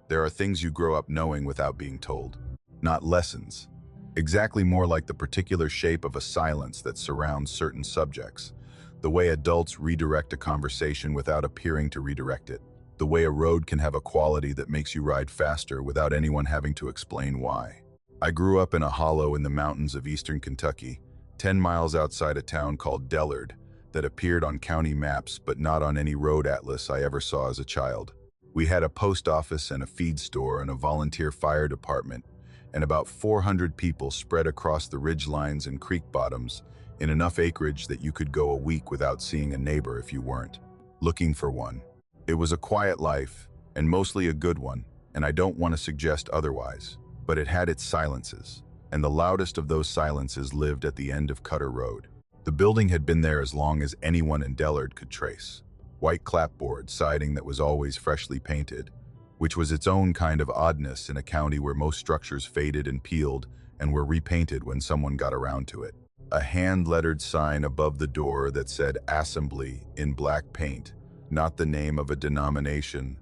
There are things you grow up knowing without being told. Not lessons. Exactly, more like the particular shape of a silence that surrounds certain subjects. The way adults redirect a conversation without appearing to redirect it. The way a road can have a quality that makes you ride faster without anyone having to explain why. I grew up in a hollow in the mountains of eastern Kentucky, 10 miles outside a town called Dellard, that appeared on county maps but not on any road atlas I ever saw as a child. We had a post office and a feed store and a volunteer fire department, and about 400 people spread across the ridgelines and creek bottoms in enough acreage that you could go a week without seeing a neighbor if you weren't looking for one. It was a quiet life, and mostly a good one, and I don't want to suggest otherwise, but it had its silences, and the loudest of those silences lived at the end of Cutter Road. The building had been there as long as anyone in Dellard could trace. White clapboard siding that was always freshly painted, which was its own kind of oddness in a county where most structures faded and peeled and were repainted when someone got around to it. A hand-lettered sign above the door that said Assembly in black paint, not the name of a denomination,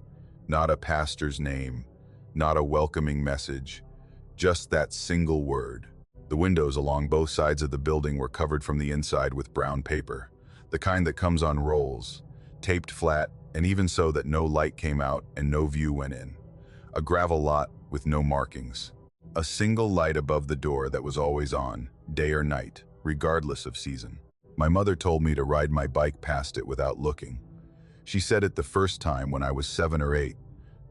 not a pastor's name, not a welcoming message, just that single word. The windows along both sides of the building were covered from the inside with brown paper, the kind that comes on rolls, taped flat, and even so that no light came out and no view went in. A gravel lot with no markings. A single light above the door that was always on, day or night, regardless of season. My mother told me to ride my bike past it without looking. She said it the first time when I was 7 or 8,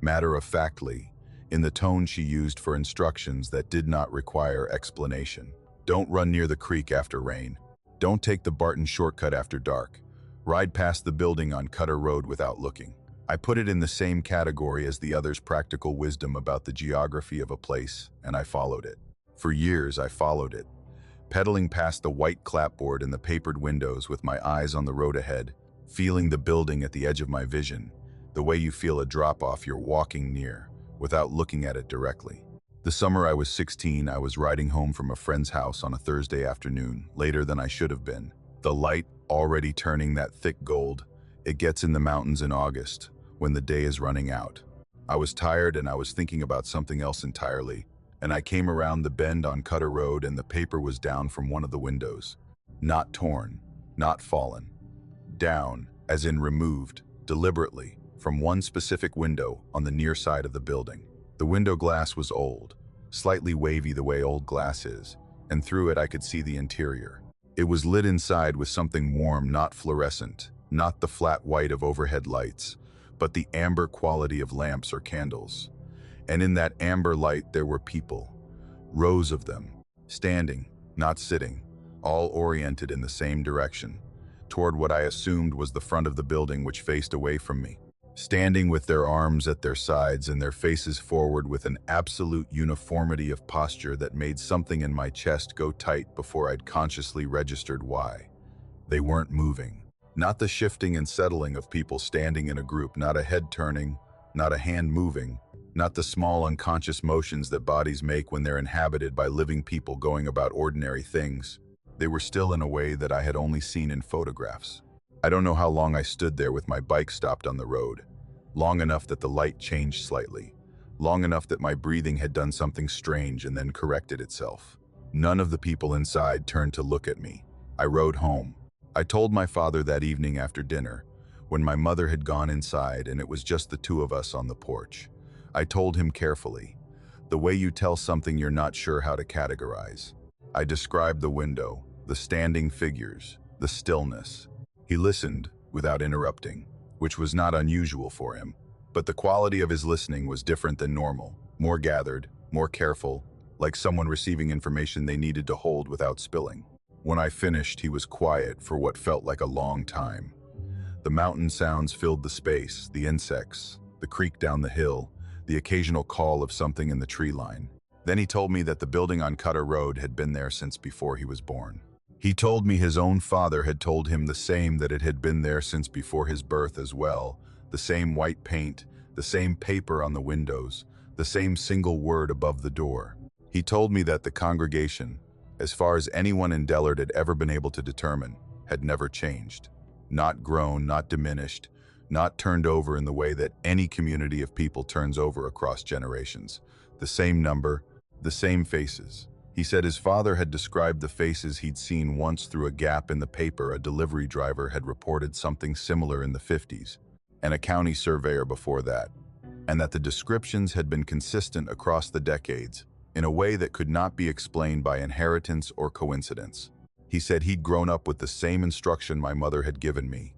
matter-of-factly, in the tone she used for instructions that did not require explanation. Don't run near the creek after rain. Don't take the Barton shortcut after dark. Ride past the building on Cutter Road without looking. I put it in the same category as the other's practical wisdom about the geography of a place, and I followed it. For years, I followed it, pedaling past the white clapboard and the papered windows with my eyes on the road ahead, feeling the building at the edge of my vision, the way you feel a drop-off you're walking near, without looking at it directly. The summer I was 16, I was riding home from a friend's house on a Thursday afternoon, later than I should have been. The light already turning that thick gold it gets in the mountains in August, when the day is running out. I was tired and I was thinking about something else entirely, and I came around the bend on Cutter Road and the paper was down from one of the windows. Not torn, not fallen. Down, as in removed, deliberately, from one specific window on the near side of the building. The window glass was old, slightly wavy the way old glass is, and through it I could see the interior. It was lit inside with something warm, not fluorescent, not the flat white of overhead lights, but the amber quality of lamps or candles. And in that amber light there were people, rows of them, standing, not sitting, all oriented in the same direction, toward what I assumed was the front of the building which faced away from me. Standing with their arms at their sides and their faces forward with an absolute uniformity of posture that made something in my chest go tight before I'd consciously registered why. They weren't moving. Not the shifting and settling of people standing in a group, not a head turning, not a hand moving, not the small unconscious motions that bodies make when they're inhabited by living people going about ordinary things. They were still in a way that I had only seen in photographs. I don't know how long I stood there with my bike stopped on the road. Long enough that the light changed slightly. Long enough that my breathing had done something strange and then corrected itself. None of the people inside turned to look at me. I rode home. I told my father that evening after dinner, when my mother had gone inside and it was just the two of us on the porch. I told him carefully, the way you tell something you're not sure how to categorize. I described the window, the standing figures, the stillness. He listened without interrupting, which was not unusual for him, but the quality of his listening was different than normal, more gathered, more careful, like someone receiving information they needed to hold without spilling. When I finished, he was quiet for what felt like a long time. The mountain sounds filled the space, the insects, the creek down the hill, the occasional call of something in the tree line. Then he told me that the building on Cutter Road had been there since before he was born. He told me his own father had told him the same, that it had been there since before his birth as well, the same white paint, the same paper on the windows, the same single word above the door. He told me that the congregation, as far as anyone in Dellard had ever been able to determine, had never changed. Not grown, not diminished, not turned over in the way that any community of people turns over across generations. The same number, the same faces. He said his father had described the faces he'd seen once through a gap in the paper. A delivery driver had reported something similar in the 50s, and a county surveyor before that, and that the descriptions had been consistent across the decades in a way that could not be explained by inheritance or coincidence. He said he'd grown up with the same instruction my mother had given me,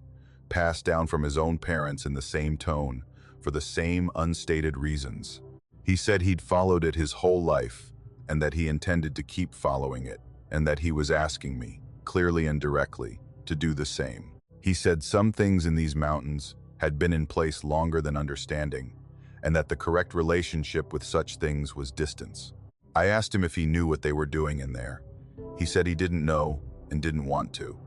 passed down from his own parents in the same tone, for the same unstated reasons. He said he'd followed it his whole life, and that he intended to keep following it, and that he was asking me, clearly and directly, to do the same. He said some things in these mountains had been in place longer than understanding, and that the correct relationship with such things was distance. I asked him if he knew what they were doing in there. He said he didn't know and didn't want to.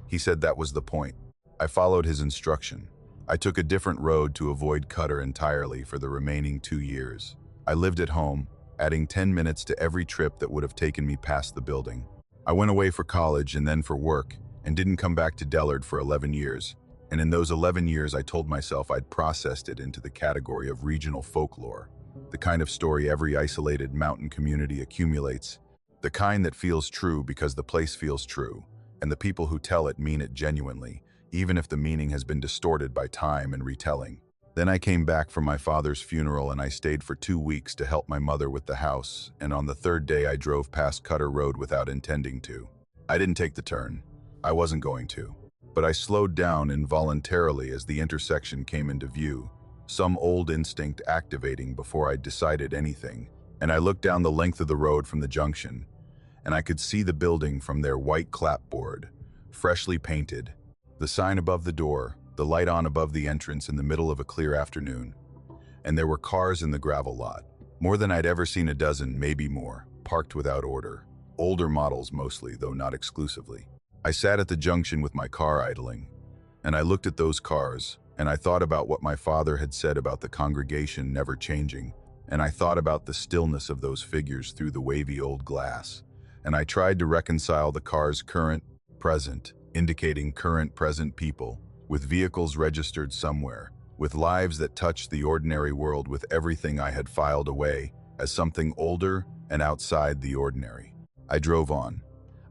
He said that was the point. I followed his instruction. I took a different road to avoid Cutter entirely for the remaining 2 years. I lived at home, adding 10 minutes to every trip that would have taken me past the building. I went away for college and then for work, and didn't come back to Dellard for 11 years. And in those 11 years, I told myself I'd processed it into the category of regional folklore, the kind of story every isolated mountain community accumulates, the kind that feels true because the place feels true, and the people who tell it mean it genuinely, even if the meaning has been distorted by time and retelling. Then I came back from my father's funeral and I stayed for 2 weeks to help my mother with the house, and on the third day I drove past Cutter Road without intending to. I didn't take the turn. I wasn't going to. But I slowed down involuntarily as the intersection came into view, some old instinct activating before I decided anything, and I looked down the length of the road from the junction, and I could see the building from their white clapboard, freshly painted, the sign above the door, the light on above the entrance in the middle of a clear afternoon. And there were cars in the gravel lot, more than I'd ever seen, a dozen, maybe more, parked without order. Older models mostly, though not exclusively. I sat at the junction with my car idling, and I looked at those cars, and I thought about what my father had said about the congregation never changing, and I thought about the stillness of those figures through the wavy old glass, and I tried to reconcile the cars' current, present, indicating current, present people, with vehicles registered somewhere, with lives that touched the ordinary world, with everything I had filed away as something older and outside the ordinary. I drove on.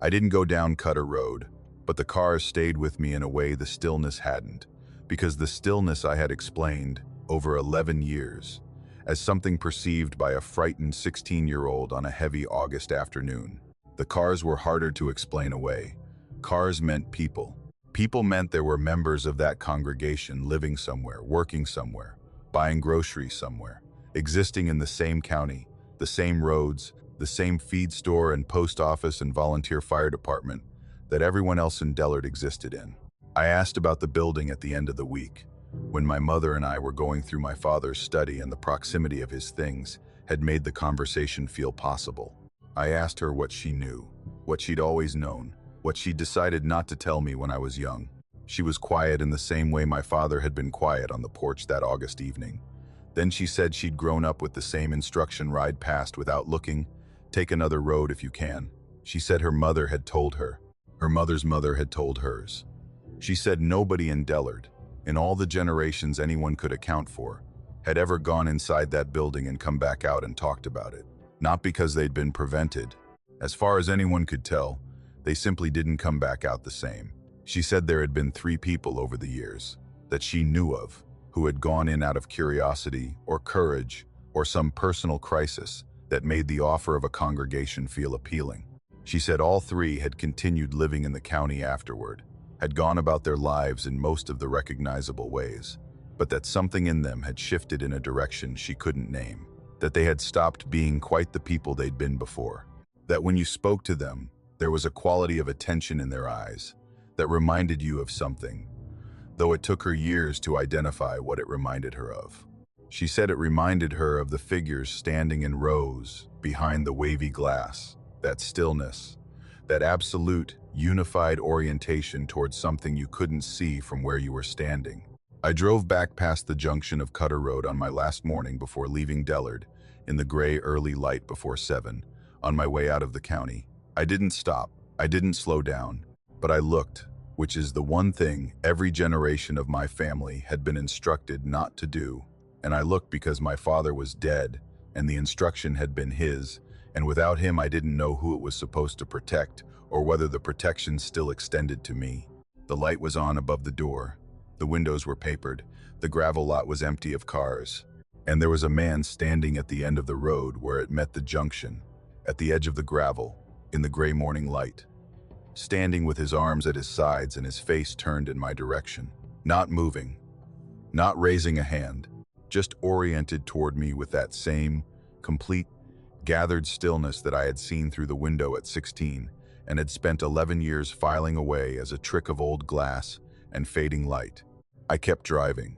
I didn't go down Cutter Road, but the cars stayed with me in a way the stillness hadn't, because the stillness I had explained, over 11 years, as something perceived by a frightened 16-year-old on a heavy August afternoon. The cars were harder to explain away. Cars meant people. People meant there were members of that congregation living somewhere, working somewhere, buying groceries somewhere, existing in the same county, the same roads, the same feed store and post office and volunteer fire department that everyone else in Dellard existed in. I asked about the building at the end of the week, when my mother and I were going through my father's study and the proximity of his things had made the conversation feel possible. I asked her what she knew, what she'd always known, what she decided not to tell me when I was young. She was quiet in the same way my father had been quiet on the porch that August evening. Then she said she'd grown up with the same instruction: ride past without looking, take another road if you can. She said her mother had told her. Her mother's mother had told hers. She said nobody in Dellard, in all the generations anyone could account for, had ever gone inside that building and come back out and talked about it. Not because they'd been prevented. As far as anyone could tell, they simply didn't come back out the same. She said there had been 3 people over the years that she knew of who had gone in out of curiosity or courage or some personal crisis that made the offer of a congregation feel appealing. She said all 3 had continued living in the county afterward, had gone about their lives in most of the recognizable ways, but that something in them had shifted in a direction she couldn't name, that they had stopped being quite the people they'd been before, that when you spoke to them, there was a quality of attention in their eyes that reminded you of something, though it took her years to identify what it reminded her of. She said it reminded her of the figures standing in rows behind the wavy glass, that stillness, that absolute, unified orientation towards something you couldn't see from where you were standing. I drove back past the junction of Cutter Road on my last morning before leaving Dellard, in the gray early light before 7, on my way out of the county. I didn't stop, I didn't slow down, but I looked, which is the one thing every generation of my family had been instructed not to do. And I looked because my father was dead, and the instruction had been his, and without him I didn't know who it was supposed to protect, or whether the protection still extended to me. The light was on above the door. The windows were papered. The gravel lot was empty of cars. And there was a man standing at the end of the road where it met the junction, at the edge of the gravel, in the gray morning light, standing with his arms at his sides and his face turned in my direction, not moving, not raising a hand, just oriented toward me with that same, complete, gathered stillness that I had seen through the window at 16 and had spent 11 years filing away as a trick of old glass and fading light. I kept driving.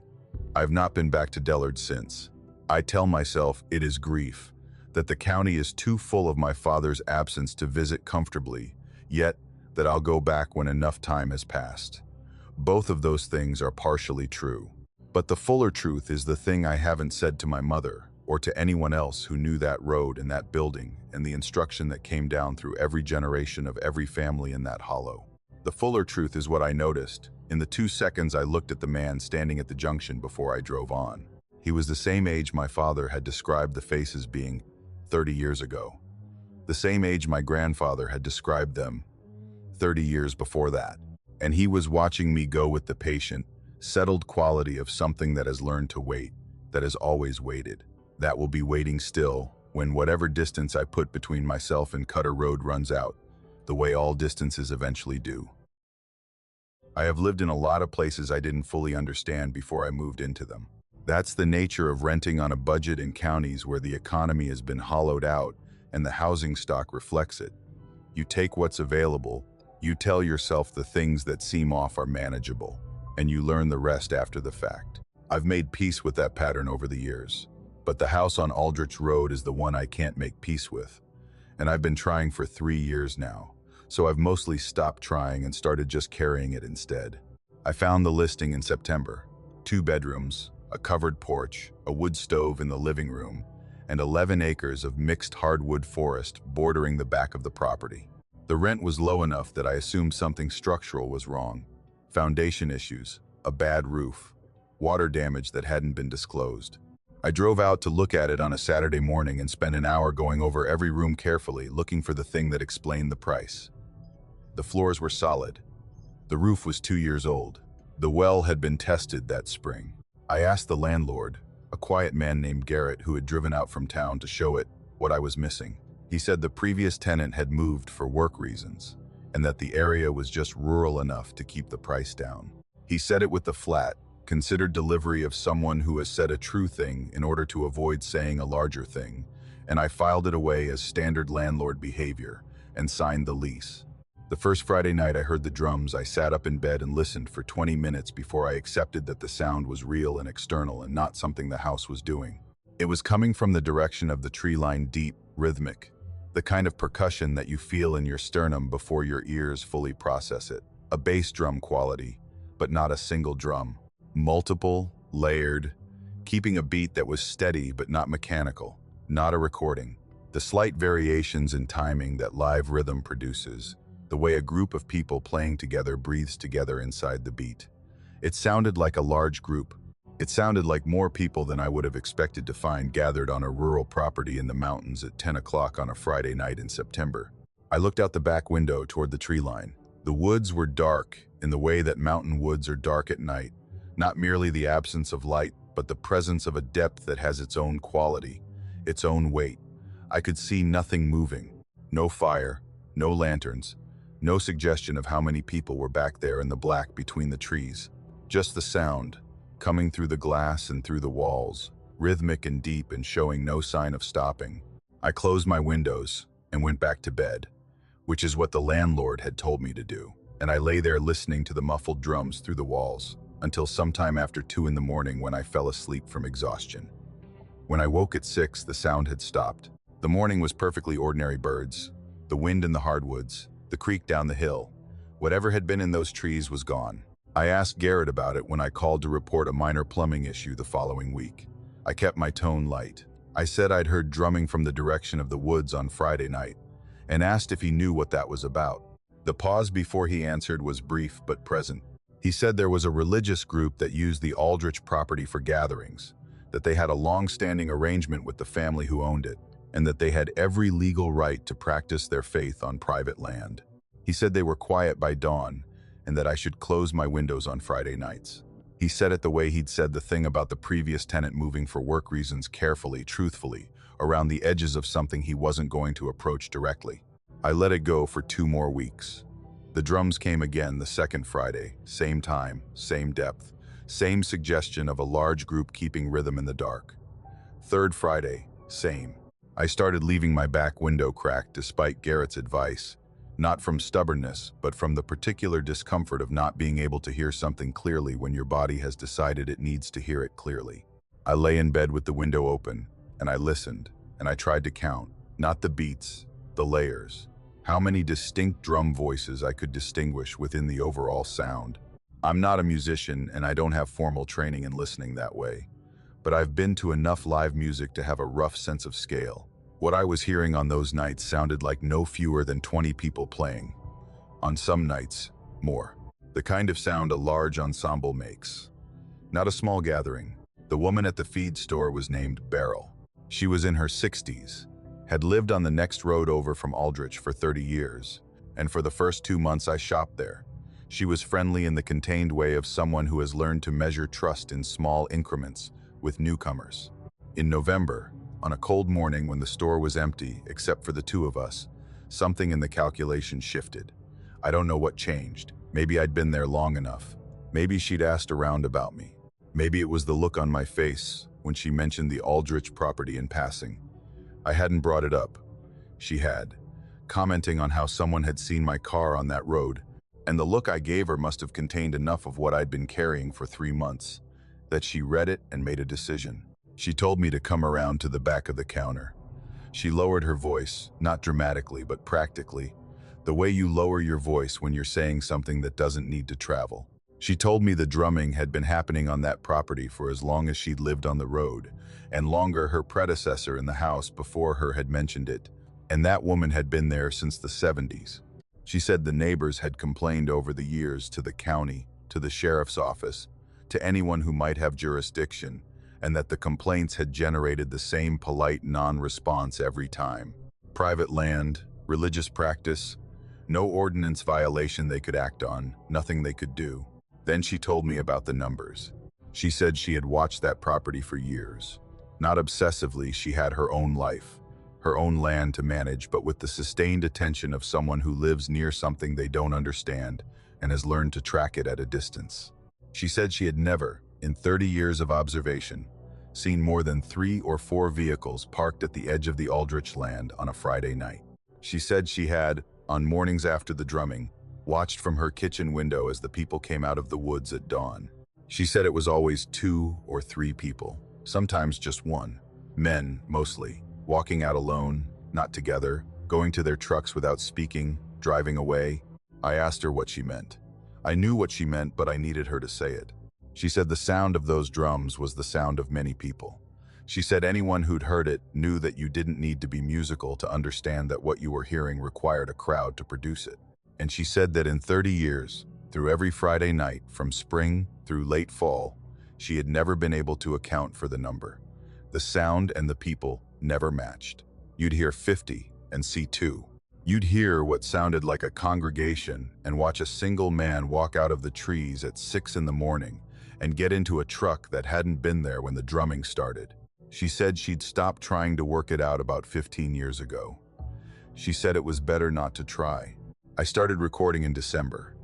I've not been back to Dellard since. I tell myself it is grief, that the county is too full of my father's absence to visit comfortably, yet that I'll go back when enough time has passed. Both of those things are partially true. But the fuller truth is the thing I haven't said to my mother, or to anyone else who knew that road and that building, and the instruction that came down through every generation of every family in that hollow. The fuller truth is what I noticed in the 2 seconds I looked at the man standing at the junction before I drove on. He was the same age my father had described the faces being 30 years ago. The same age my grandfather had described them 30 years before that. And he was watching me go with the patient, settled quality of something that has learned to wait, that has always waited, that will be waiting still when whatever distance I put between myself and Cutter Road runs out, the way all distances eventually do. I have lived in a lot of places I didn't fully understand before I moved into them. That's the nature of renting on a budget in counties where the economy has been hollowed out and the housing stock reflects it. You take what's available, you tell yourself the things that seem off are manageable, and you learn the rest after the fact. I've made peace with that pattern over the years, but the house on Aldrich Road is the one I can't make peace with. And I've been trying for 3 years now, so I've mostly stopped trying and started just carrying it instead. I found the listing in September. 2 bedrooms, a covered porch, a wood stove in the living room, and 11 acres of mixed hardwood forest bordering the back of the property. The rent was low enough that I assumed something structural was wrong. Foundation issues, a bad roof, water damage that hadn't been disclosed. I drove out to look at it on a Saturday morning and spent an hour going over every room carefully, looking for the thing that explained the price. The floors were solid. The roof was 2 years old. The well had been tested that spring. I asked the landlord, a quiet man named Garrett who had driven out from town to show it, what I was missing. He said the previous tenant had moved for work reasons, and that the area was just rural enough to keep the price down. He said it with the flat, considered delivery of someone who has said a true thing in order to avoid saying a larger thing, and I filed it away as standard landlord behavior and signed the lease. The first Friday night I heard the drums, I sat up in bed and listened for 20 minutes before I accepted that the sound was real and external and not something the house was doing. It was coming from the direction of the tree line, deep, rhythmic, the kind of percussion that you feel in your sternum before your ears fully process it. A bass drum quality, but not a single drum. Multiple, layered, keeping a beat that was steady but not mechanical, not a recording. The slight variations in timing that live rhythm produces, the way a group of people playing together breathes together inside the beat. It sounded like a large group. It sounded like more people than I would have expected to find gathered on a rural property in the mountains at 10 o'clock on a Friday night in September. I looked out the back window toward the tree line. The woods were dark in the way that mountain woods are dark at night. Not merely the absence of light, but the presence of a depth that has its own quality, its own weight. I could see nothing moving. No fire, no lanterns, no suggestion of how many people were back there in the black between the trees. Just the sound, coming through the glass and through the walls, rhythmic and deep and showing no sign of stopping. I closed my windows and went back to bed, which is what the landlord had told me to do, and I lay there listening to the muffled drums through the walls until sometime after 2 in the morning when I fell asleep from exhaustion. When I woke at 6, the sound had stopped. The morning was perfectly ordinary birds, the wind in the hardwoods, the creek down the hill. Whatever had been in those trees was gone. I asked Garrett about it when I called to report a minor plumbing issue the following week. I kept my tone light. I said I'd heard drumming from the direction of the woods on Friday night, and asked if he knew what that was about. The pause before he answered was brief but present. He said there was a religious group that used the Aldrich property for gatherings, that they had a long-standing arrangement with the family who owned it, and that they had every legal right to practice their faith on private land. He said they were quiet by dawn, and that I should close my windows on Friday nights. He said it the way he'd said the thing about the previous tenant moving for work reasons, carefully, truthfully, around the edges of something he wasn't going to approach directly. I let it go for 2 more weeks. The drums came again the second Friday, same time, same depth, same suggestion of a large group keeping rhythm in the dark. Third Friday, same. I started leaving my back window cracked despite Garrett's advice, not from stubbornness, but from the particular discomfort of not being able to hear something clearly when your body has decided it needs to hear it clearly. I lay in bed with the window open, and I listened, and I tried to count, not the beats, the layers, how many distinct drum voices I could distinguish within the overall sound. I'm not a musician, and I don't have formal training in listening that way, but I've been to enough live music to have a rough sense of scale. What I was hearing on those nights sounded like no fewer than 20 people playing. On some nights, more. The kind of sound a large ensemble makes. Not a small gathering. The woman at the feed store was named Beryl. She was in her 60s, had lived on the next road over from Aldrich for 30 years, and for the first 2 months I shopped there. She was friendly in the contained way of someone who has learned to measure trust in small increments with newcomers. In November, on a cold morning when the store was empty except for the 2 of us, something in the calculation shifted. I don't know what changed. Maybe I'd been there long enough. Maybe she'd asked around about me. Maybe it was the look on my face when she mentioned the Aldrich property in passing. I hadn't brought it up. She had, commenting on how someone had seen my car on that road, and the look I gave her must have contained enough of what I'd been carrying for 3 months, that she read it and made a decision. She told me to come around to the back of the counter. She lowered her voice, not dramatically, but practically, the way you lower your voice when you're saying something that doesn't need to travel. She told me the drumming had been happening on that property for as long as she'd lived on the road, and longer her predecessor in the house before her had mentioned it, and that woman had been there since the 70s. She said the neighbors had complained over the years to the county, to the sheriff's office, to anyone who might have jurisdiction, and that the complaints had generated the same polite non-response every time. Private land, religious practice, no ordinance violation they could act on, nothing they could do. Then she told me about the numbers. She said she had watched that property for years. Not obsessively, she had her own life, her own land to manage, but with the sustained attention of someone who lives near something they don't understand and has learned to track it at a distance. She said she had never, in 30 years of observation, seen more than 3 or 4 vehicles parked at the edge of the Aldrich land on a Friday night. She said she had, on mornings after the drumming, watched from her kitchen window as the people came out of the woods at dawn. She said it was always 2 or 3 people, sometimes just 1. Men, mostly, walking out alone, not together, going to their trucks without speaking, driving away. I asked her what she meant. I knew what she meant, but I needed her to say it. She said the sound of those drums was the sound of many people. She said anyone who'd heard it knew that you didn't need to be musical to understand that what you were hearing required a crowd to produce it. And she said that in 30 years, through every Friday night, from spring through late fall, she had never been able to account for the number. The sound and the people never matched. You'd hear 50 and see 2. You'd hear what sounded like a congregation and watch a single man walk out of the trees at 6 in the morning and get into a truck that hadn't been there when the drumming started. She said she'd stopped trying to work it out about 15 years ago. She said it was better not to try. I started recording in December.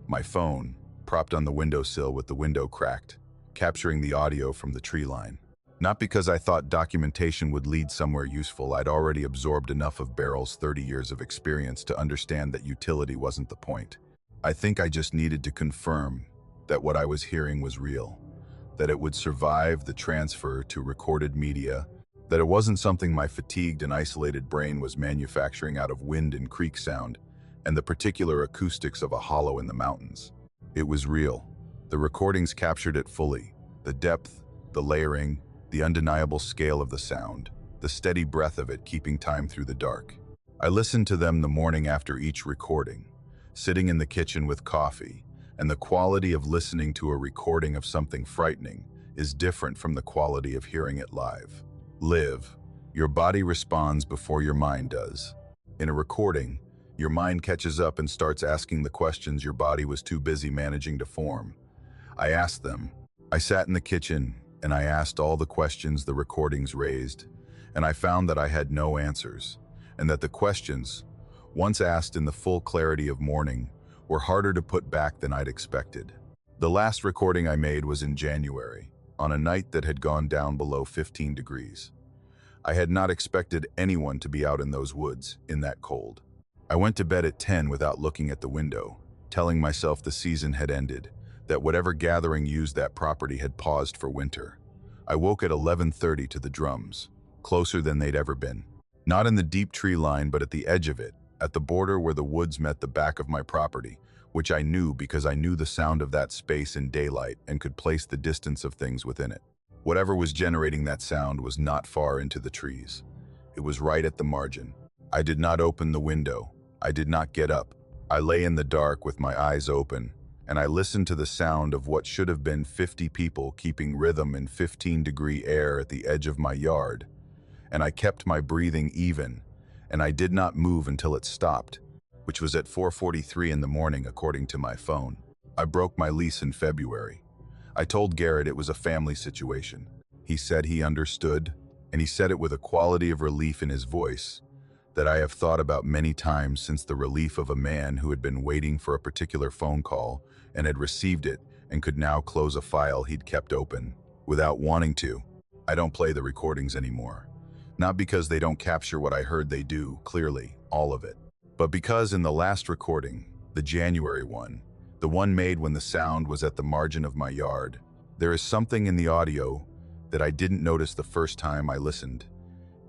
My phone, propped on the windowsill with the window cracked, capturing the audio from the tree line. Not because I thought documentation would lead somewhere useful. I'd already absorbed enough of Beryl's 30 years of experience to understand that utility wasn't the point. I think I just needed to confirm that what I was hearing was real, that it would survive the transfer to recorded media, that it wasn't something my fatigued and isolated brain was manufacturing out of wind and creek sound and the particular acoustics of a hollow in the mountains. It was real. The recordings captured it fully, the depth, the layering, the undeniable scale of the sound, the steady breath of it keeping time through the dark. I listened to them the morning after each recording, sitting in the kitchen with coffee, and the quality of listening to a recording of something frightening is different from the quality of hearing it live. Live. Your body responds before your mind does. In a recording, your mind catches up and starts asking the questions your body was too busy managing to form. I asked them. I sat in the kitchen and I asked all the questions the recordings raised, and I found that I had no answers, and that the questions, once asked in the full clarity of morning, were harder to put back than I'd expected. The last recording I made was in January, on a night that had gone down below 15 degrees. I had not expected anyone to be out in those woods in that cold. I went to bed at 10 without looking at the window, telling myself the season had ended, that whatever gathering used that property had paused for winter. I woke at 11:30 to the drums, closer than they'd ever been. Not in the deep tree line, but at the edge of it, at the border where the woods met the back of my property, which I knew because I knew the sound of that space in daylight and could place the distance of things within it. Whatever was generating that sound was not far into the trees. It was right at the margin. I did not open the window. I did not get up. I lay in the dark with my eyes open, and I listened to the sound of what should have been 50 people keeping rhythm in 15-degree air at the edge of my yard. And I kept my breathing even, and I did not move until it stopped, which was at 4:43 in the morning according to my phone. I broke my lease in February. I told Garrett it was a family situation. He said he understood, and he said it with a quality of relief in his voice that I have thought about many times since the relief of a man who had been waiting for a particular phone call and had received it and could now close a file he'd kept open without wanting to. I don't play the recordings anymore. Not because they don't capture what I heard they do, clearly, all of it. But because in the last recording, the January one, the one made when the sound was at the margin of my yard, there is something in the audio that I didn't notice the first time I listened,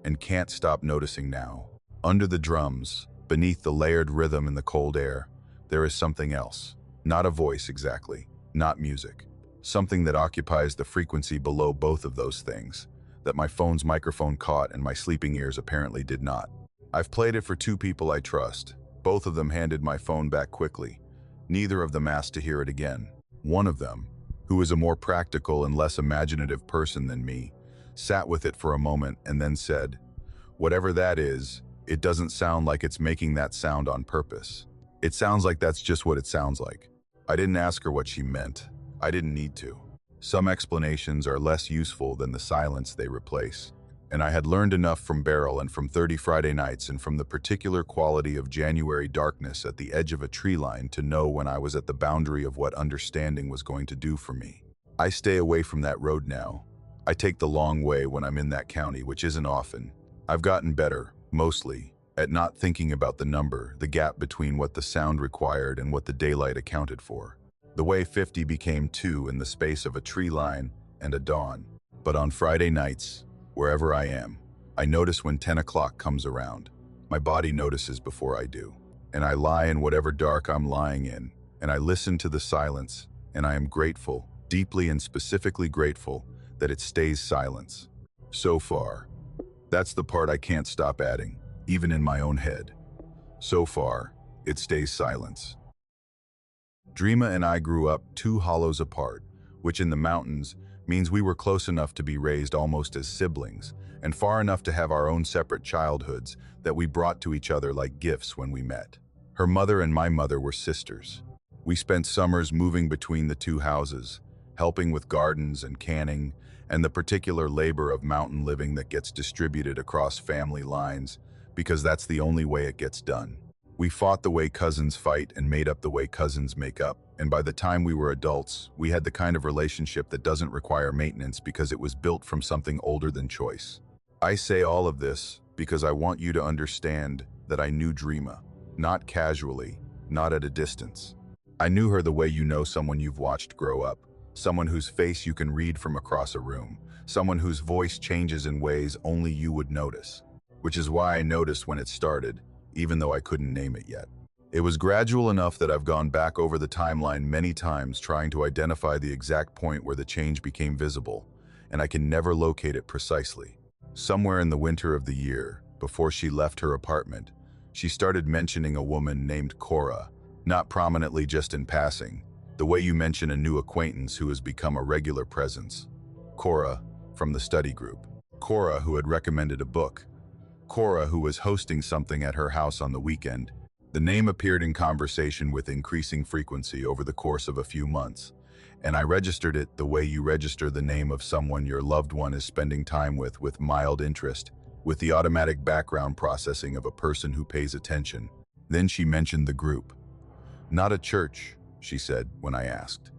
and can't stop noticing now. Under the drums, beneath the layered rhythm in the cold air, there is something else. Not a voice exactly, not music. Something that occupies the frequency below both of those things, that my phone's microphone caught and my sleeping ears apparently did not. I've played it for two people I trust. Both of them handed my phone back quickly. Neither of them asked to hear it again. One of them, who is a more practical and less imaginative person than me, sat with it for a moment and then said, "Whatever that is, it doesn't sound like it's making that sound on purpose. It sounds like that's just what it sounds like." I didn't ask her what she meant. I didn't need to. Some explanations are less useful than the silence they replace. And I had learned enough from Beryl and from 30 Friday Nights and from the particular quality of January darkness at the edge of a tree line to know when I was at the boundary of what understanding was going to do for me. I stay away from that road now. I take the long way when I'm in that county, which isn't often. I've gotten better, mostly, at not thinking about the number, the gap between what the sound required and what the daylight accounted for. The way 50 became 2 in the space of a tree line and a dawn. But on Friday nights, wherever I am, I notice when 10 o'clock comes around. My body notices before I do. And I lie in whatever dark I'm lying in, and I listen to the silence, and I am grateful, deeply and specifically grateful, that it stays silence. So far. That's the part I can't stop adding, even in my own head. So far, it stays silence. Dreama and I grew up 2 hollows apart, which in the mountains means we were close enough to be raised almost as siblings, and far enough to have our own separate childhoods that we brought to each other like gifts when we met. Her mother and my mother were sisters. We spent summers moving between the 2 houses, helping with gardens and canning, and the particular labor of mountain living that gets distributed across family lines, because that's the only way it gets done. We fought the way cousins fight and made up the way cousins make up, and by the time we were adults, we had the kind of relationship that doesn't require maintenance because it was built from something older than choice. I say all of this because I want you to understand that I knew Dreama, not casually, not at a distance. I knew her the way you know someone you've watched grow up, someone whose face you can read from across a room, someone whose voice changes in ways only you would notice, which is why I noticed when it started, even though I couldn't name it yet. It was gradual enough that I've gone back over the timeline many times trying to identify the exact point where the change became visible, and I can never locate it precisely. Somewhere in the winter of the year, before she left her apartment, she started mentioning a woman named Cora, Not prominently, just in passing, the way you mention a new acquaintance who has become a regular presence. Cora, from the study group. Cora, who had recommended a book. Cora, who was hosting something at her house on the weekend. The name appeared in conversation with increasing frequency over the course of a few months, and I registered it the way you register the name of someone your loved one is spending time with mild interest, with the automatic background processing of a person who pays attention. Then she mentioned the group. Not a church, she said when I asked.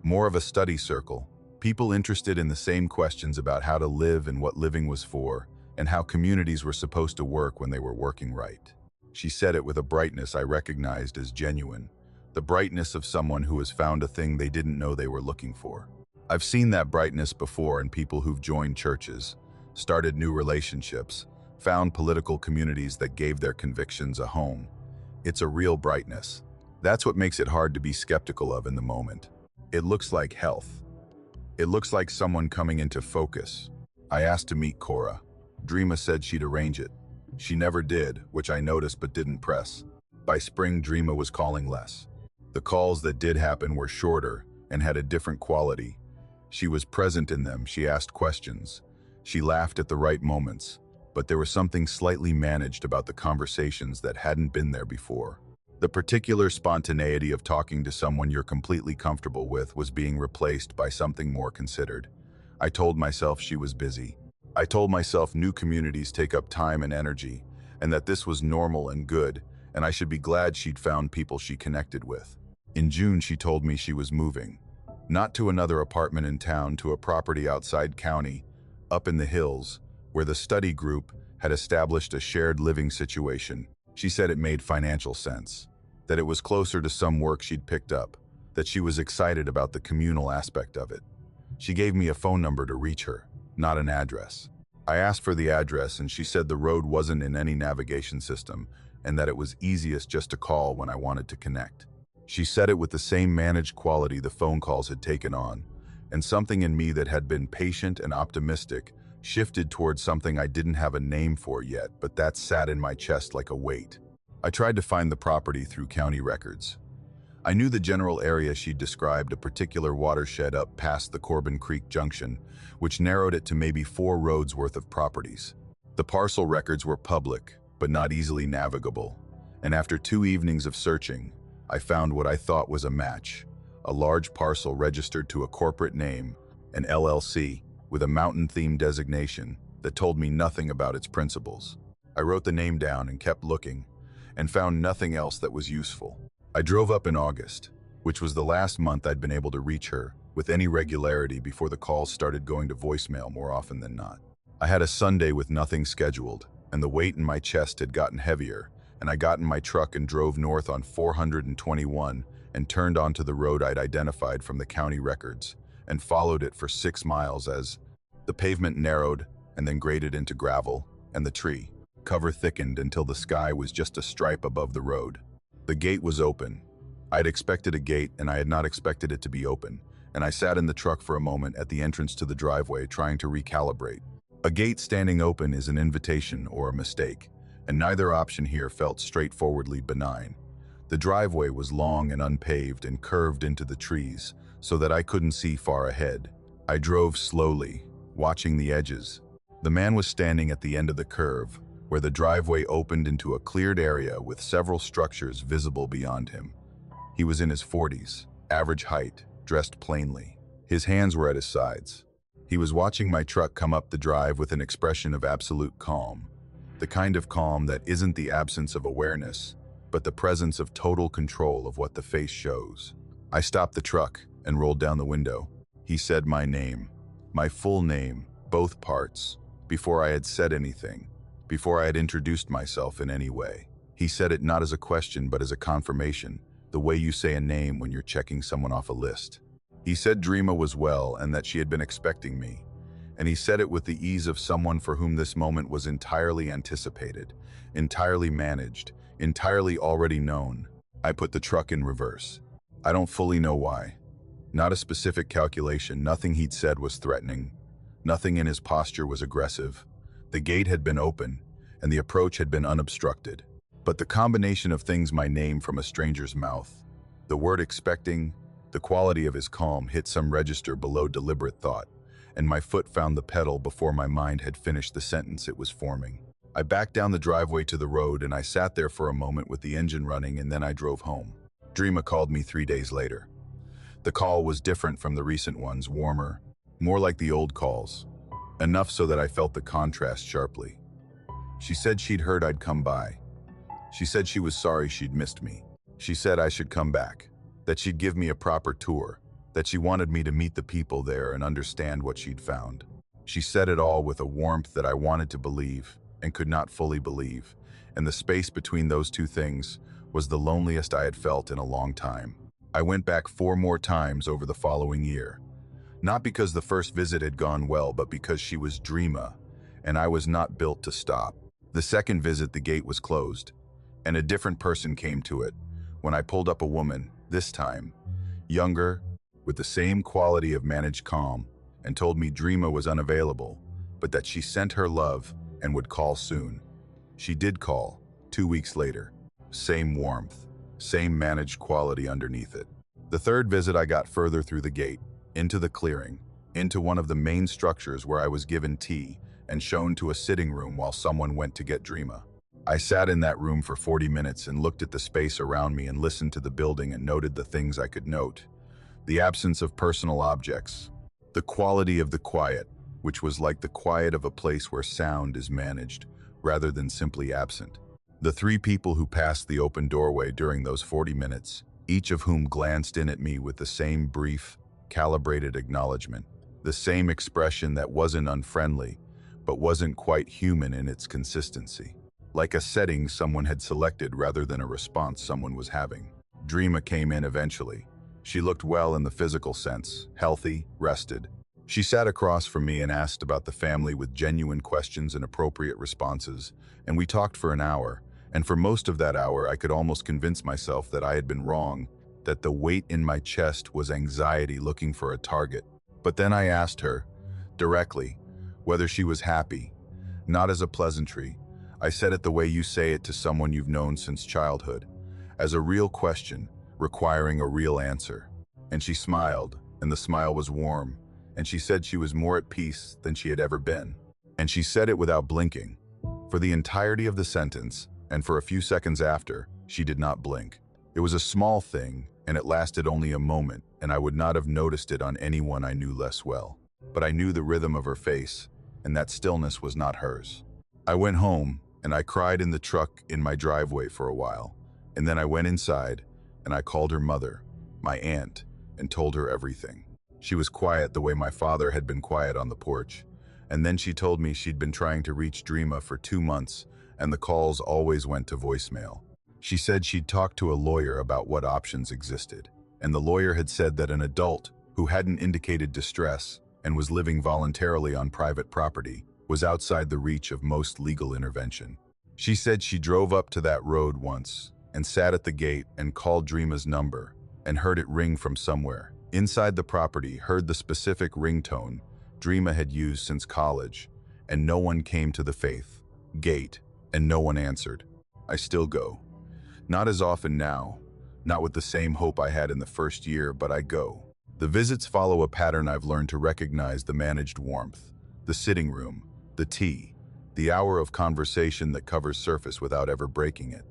More of a study circle, people interested in the same questions about how to live and what living was for, and how communities were supposed to work when they were working right. She said it with a brightness I recognized as genuine, the brightness of someone who has found a thing they didn't know they were looking for. I've seen that brightness before in people who've joined churches, started new relationships, found political communities that gave their convictions a home. It's a real brightness. That's what makes it hard to be skeptical of in the moment. It looks like health. It looks like someone coming into focus. I asked to meet Cora. Dreama said she'd arrange it. She never did, which I noticed but didn't press. By spring, Dreama was calling less. The calls that did happen were shorter and had a different quality. She was present in them, she asked questions. She laughed at the right moments, but there was something slightly managed about the conversations that hadn't been there before. The particular spontaneity of talking to someone you're completely comfortable with was being replaced by something more considered. I told myself she was busy. I told myself new communities take up time and energy, and that this was normal and good, and I should be glad she'd found people she connected with. In June, she told me she was moving. Not to another apartment in town, to a property outside county, up in the hills, where the study group had established a shared living situation. She said it made financial sense, that it was closer to some work she'd picked up, that she was excited about the communal aspect of it. She gave me a phone number to reach her, not an address. I asked for the address and she said the road wasn't in any navigation system and that it was easiest just to call when I wanted to connect. She said it with the same managed quality the phone calls had taken on, and something in me that had been patient and optimistic shifted towards something I didn't have a name for yet, but that sat in my chest like a weight. I tried to find the property through county records. I knew the general area she'd described, a particular watershed up past the Corbin Creek Junction, which narrowed it to maybe 4 roads worth of properties. The parcel records were public, but not easily navigable, and after 2 evenings of searching, I found what I thought was a match, a large parcel registered to a corporate name, an LLC, with a mountain-themed designation that told me nothing about its principles. I wrote the name down and kept looking, and found nothing else that was useful. I drove up in August, which was the last month I'd been able to reach her with any regularity before the calls started going to voicemail more often than not. I had a Sunday with nothing scheduled, and the weight in my chest had gotten heavier, and I got in my truck and drove north on 421 and turned onto the road I'd identified from the county records, and followed it for 6 miles as the pavement narrowed and then graded into gravel, and the tree cover thickened until the sky was just a stripe above the road. The gate was open. I'd expected a gate, and I had not expected it to be open, and I sat in the truck for a moment at the entrance to the driveway trying to recalibrate. A gate standing open is an invitation or a mistake, and neither option here felt straightforwardly benign. The driveway was long and unpaved and curved into the trees so that I couldn't see far ahead. I drove slowly, watching the edges. The man was standing at the end of the curve, where the driveway opened into a cleared area with several structures visible beyond him. He was in his 40s, average height, dressed plainly. His hands were at his sides. He was watching my truck come up the drive with an expression of absolute calm, the kind of calm that isn't the absence of awareness, but the presence of total control of what the face shows. I stopped the truck and rolled down the window. He said my name, my full name, both parts, before I had said anything, before I had introduced myself in any way. He said it not as a question but as a confirmation, the way you say a name when you're checking someone off a list. He said Dreama was well and that she had been expecting me, and he said it with the ease of someone for whom this moment was entirely anticipated, entirely managed, entirely already known. I put the truck in reverse. I don't fully know why. Not a specific calculation, nothing he'd said was threatening. Nothing in his posture was aggressive. The gate had been open, and the approach had been unobstructed. But the combination of things, my name from a stranger's mouth, the word expecting, the quality of his calm hit some register below deliberate thought, and my foot found the pedal before my mind had finished the sentence it was forming. I backed down the driveway to the road and I sat there for a moment with the engine running, and then I drove home. Dreama called me 3 days later. The call was different from the recent ones, warmer, more like the old calls, enough so that I felt the contrast sharply. She said she'd heard I'd come by. She said she was sorry she'd missed me. She said I should come back, that she'd give me a proper tour, that she wanted me to meet the people there and understand what she'd found. She said it all with a warmth that I wanted to believe and could not fully believe, and the space between those two things was the loneliest I had felt in a long time. I went back 4 more times over the following year, not because the first visit had gone well, but because she was Dreama, and I was not built to stop. The second visit, the gate was closed, and a different person came to it. When I pulled up, a woman, this time, younger, with the same quality of managed calm, and told me Dreama was unavailable, but that she sent her love and would call soon. She did call, 2 weeks later. Same warmth, same managed quality underneath it. The third visit, I got further through the gate, into the clearing, into one of the main structures where I was given tea and shown to a sitting room while someone went to get Dreama. I sat in that room for 40 minutes and looked at the space around me and listened to the building and noted the things I could note. The absence of personal objects, the quality of the quiet, which was like the quiet of a place where sound is managed, rather than simply absent. The 3 people who passed the open doorway during those 40 minutes, each of whom glanced in at me with the same brief, calibrated acknowledgement, the same expression that wasn't unfriendly, but wasn't quite human in its consistency. Like a setting someone had selected rather than a response someone was having. Dreama came in eventually. She looked well in the physical sense, healthy, rested. She sat across from me and asked about the family with genuine questions and appropriate responses, and we talked for an hour, and for most of that hour I could almost convince myself that I had been wrong, that the weight in my chest was anxiety looking for a target. But then I asked her, directly, whether she was happy, not as a pleasantry. I said it the way you say it to someone you've known since childhood, as a real question, requiring a real answer. And she smiled, and the smile was warm, and she said she was more at peace than she had ever been. And she said it without blinking. For the entirety of the sentence, and for a few seconds after, she did not blink. It was a small thing, and it lasted only a moment, and I would not have noticed it on anyone I knew less well. But I knew the rhythm of her face, and that stillness was not hers. I went home, and I cried in the truck in my driveway for a while, and then I went inside, and I called her mother, my aunt, and told her everything. She was quiet the way my father had been quiet on the porch, and then she told me she'd been trying to reach Dreama for 2 months, and the calls always went to voicemail. She said she'd talked to a lawyer about what options existed, and the lawyer had said that an adult who hadn't indicated distress and was living voluntarily on private property was outside the reach of most legal intervention. She said she drove up to that road once and sat at the gate and called Dreama's number and heard it ring from somewhere. Inside the property, heard the specific ringtone Dreama had used since college, and no one came to the gate, and no one answered. I still go. Not as often now, not with the same hope I had in the first year, but I go. The visits follow a pattern I've learned to recognize: the managed warmth, the sitting room, the tea, the hour of conversation that covers surface without ever breaking it.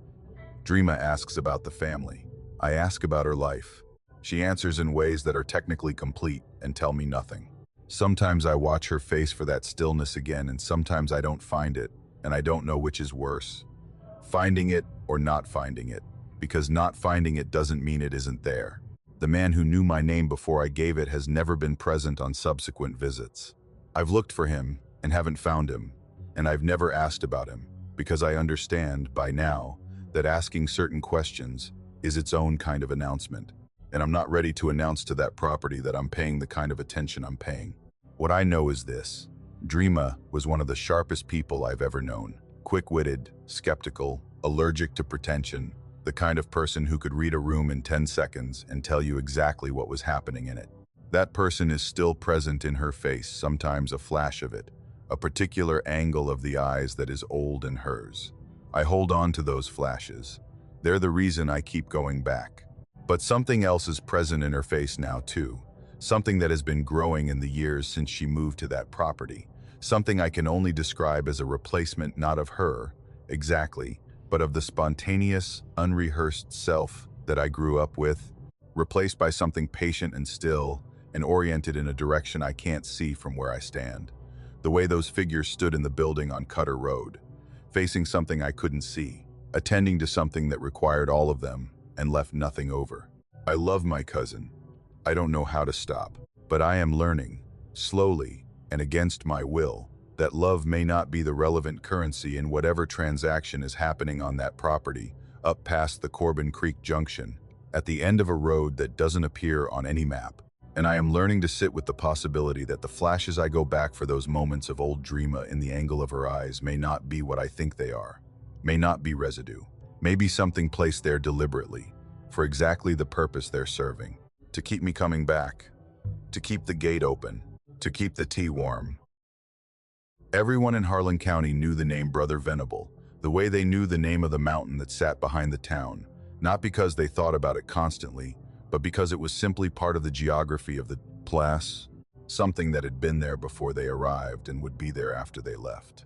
Dreama asks about the family. I ask about her life. She answers in ways that are technically complete and tell me nothing. Sometimes I watch her face for that stillness again, and sometimes I don't find it, and I don't know which is worse. Finding it or not finding it, because not finding it doesn't mean it isn't there. The man who knew my name before I gave it has never been present on subsequent visits. I've looked for him and haven't found him, and I've never asked about him, because I understand, by now, that asking certain questions is its own kind of announcement, and I'm not ready to announce to that property that I'm paying the kind of attention I'm paying. What I know is this: Dreama was one of the sharpest people I've ever known. Quick-witted, skeptical, allergic to pretension, the kind of person who could read a room in 10 seconds and tell you exactly what was happening in it. That person is still present in her face, sometimes a flash of it, a particular angle of the eyes that is old in hers. I hold on to those flashes. They're the reason I keep going back. But something else is present in her face now too. Something that has been growing in the years since she moved to that property. Something I can only describe as a replacement not of her, exactly, but of the spontaneous, unrehearsed self that I grew up with, replaced by something patient and still, and oriented in a direction I can't see from where I stand. The way those figures stood in the building on Cutter Road, facing something I couldn't see, attending to something that required all of them and left nothing over. I love my cousin. I don't know how to stop, but I am learning, slowly and against my will, that love may not be the relevant currency in whatever transaction is happening on that property, up past the Corbin Creek Junction, at the end of a road that doesn't appear on any map. And I am learning to sit with the possibility that the flashes I go back for, those moments of old Dreama in the angle of her eyes, may not be what I think they are, may not be residue, may be something placed there deliberately, for exactly the purpose they're serving, to keep me coming back, to keep the gate open, to keep the tea warm. Everyone in Harlan County knew the name Brother Venable, the way they knew the name of the mountain that sat behind the town, not because they thought about it constantly, but because it was simply part of the geography of the place, something that had been there before they arrived and would be there after they left.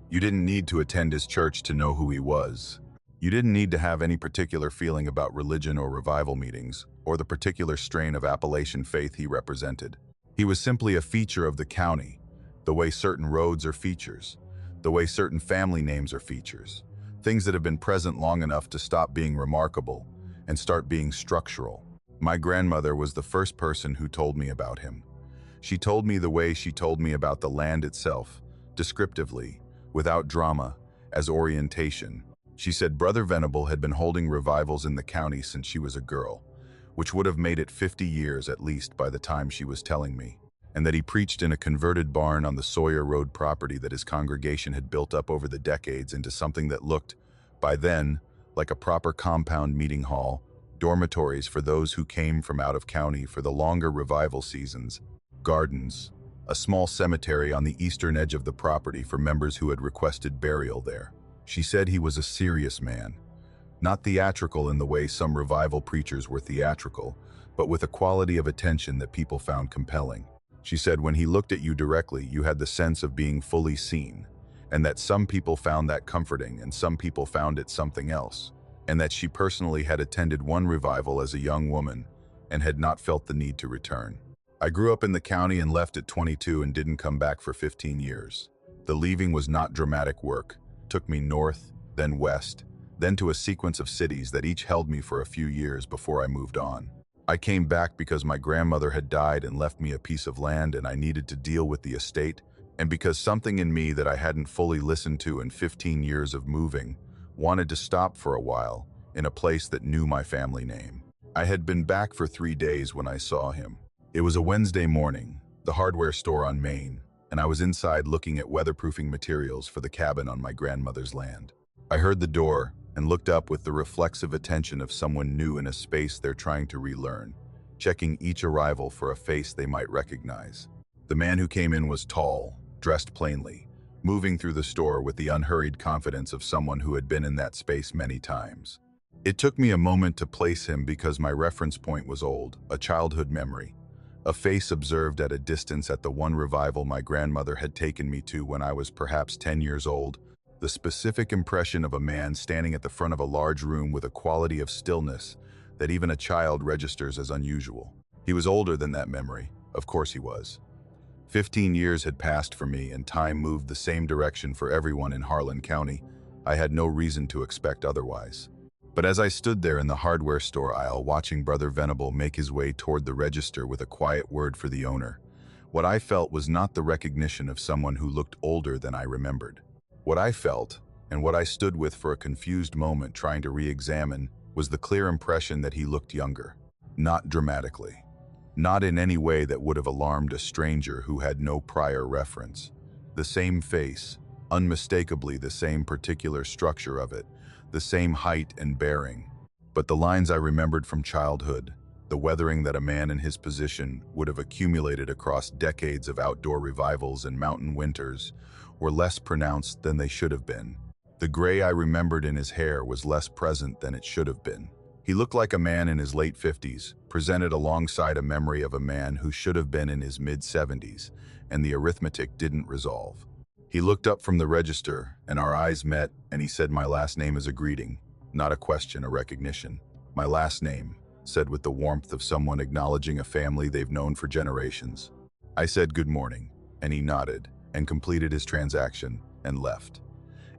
You didn't need to attend his church to know who he was. You didn't need to have any particular feeling about religion or revival meetings, or the particular strain of Appalachian faith he represented. He was simply a feature of the county, the way certain roads are features, the way certain family names are features, things that have been present long enough to stop being remarkable and start being structural. My grandmother was the first person who told me about him. She told me the way she told me about the land itself, descriptively, without drama, as orientation. She said Brother Venable had been holding revivals in the county since she was a girl, which would have made it 50 years at least by the time she was telling me, and that he preached in a converted barn on the Sawyer Road property that his congregation had built up over the decades into something that looked, by then, like a proper compound meeting hall, dormitories for those who came from out of county for the longer revival seasons, gardens, a small cemetery on the eastern edge of the property for members who had requested burial there. She said he was a serious man, not theatrical in the way some revival preachers were theatrical, but with a quality of attention that people found compelling. She said when he looked at you directly, you had the sense of being fully seen, and that some people found that comforting and some people found it something else, and that she personally had attended one revival as a young woman and had not felt the need to return. I grew up in the county and left at 22 and didn't come back for 15 years. The leaving was not dramatic work. It took me north, then west, then to a sequence of cities that each held me for a few years before I moved on. I came back because my grandmother had died and left me a piece of land and I needed to deal with the estate, and because something in me that I hadn't fully listened to in 15 years of moving wanted to stop for a while in a place that knew my family name. I had been back for 3 days when I saw him. It was a Wednesday morning, the hardware store on Main, and I was inside looking at weatherproofing materials for the cabin on my grandmother's land. I heard the door and looked up with the reflexive attention of someone new in a space they're trying to relearn, checking each arrival for a face they might recognize. The man who came in was tall, dressed plainly, moving through the store with the unhurried confidence of someone who had been in that space many times. It took me a moment to place him because my reference point was old, a childhood memory, a face observed at a distance at the one revival my grandmother had taken me to when I was perhaps 10 years old, the specific impression of a man standing at the front of a large room with a quality of stillness that even a child registers as unusual. He was older than that memory, of course he was. 15 years had passed for me and time moved the same direction for everyone in Harlan County. I had no reason to expect otherwise. But as I stood there in the hardware store aisle watching Brother Venable make his way toward the register with a quiet word for the owner, what I felt was not the recognition of someone who looked older than I remembered. What I felt, and what I stood with for a confused moment trying to re-examine, was the clear impression that he looked younger. Not dramatically. Not in any way that would have alarmed a stranger who had no prior reference. The same face, unmistakably the same particular structure of it, the same height and bearing. But the lines I remembered from childhood, the weathering that a man in his position would have accumulated across decades of outdoor revivals and mountain winters, were less pronounced than they should have been. The gray I remembered in his hair was less present than it should have been. He looked like a man in his late 50s, presented alongside a memory of a man who should have been in his mid-70s, and the arithmetic didn't resolve. He looked up from the register, and our eyes met, and he said my last name is a greeting, not a question, a recognition. My last name, said with the warmth of someone acknowledging a family they've known for generations. I said good morning, and he nodded, and completed his transaction, and left.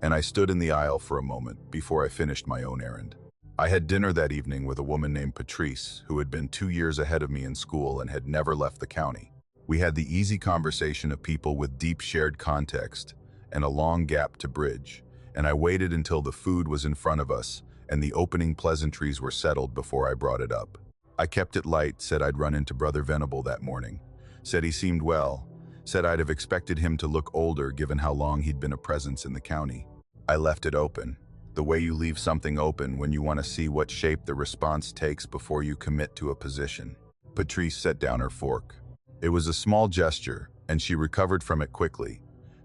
And I stood in the aisle for a moment before I finished my own errand. I had dinner that evening with a woman named Patrice, who had been 2 years ahead of me in school and had never left the county. We had the easy conversation of people with deep shared context and a long gap to bridge, and I waited until the food was in front of us and the opening pleasantries were settled before I brought it up. I kept it light, said I'd run into Brother Venable that morning, said he seemed well, said I'd have expected him to look older given how long he'd been a presence in the county. I left it open, the way you leave something open when you want to see what shape the response takes before you commit to a position. Patrice set down her fork. It was a small gesture, and she recovered from it quickly,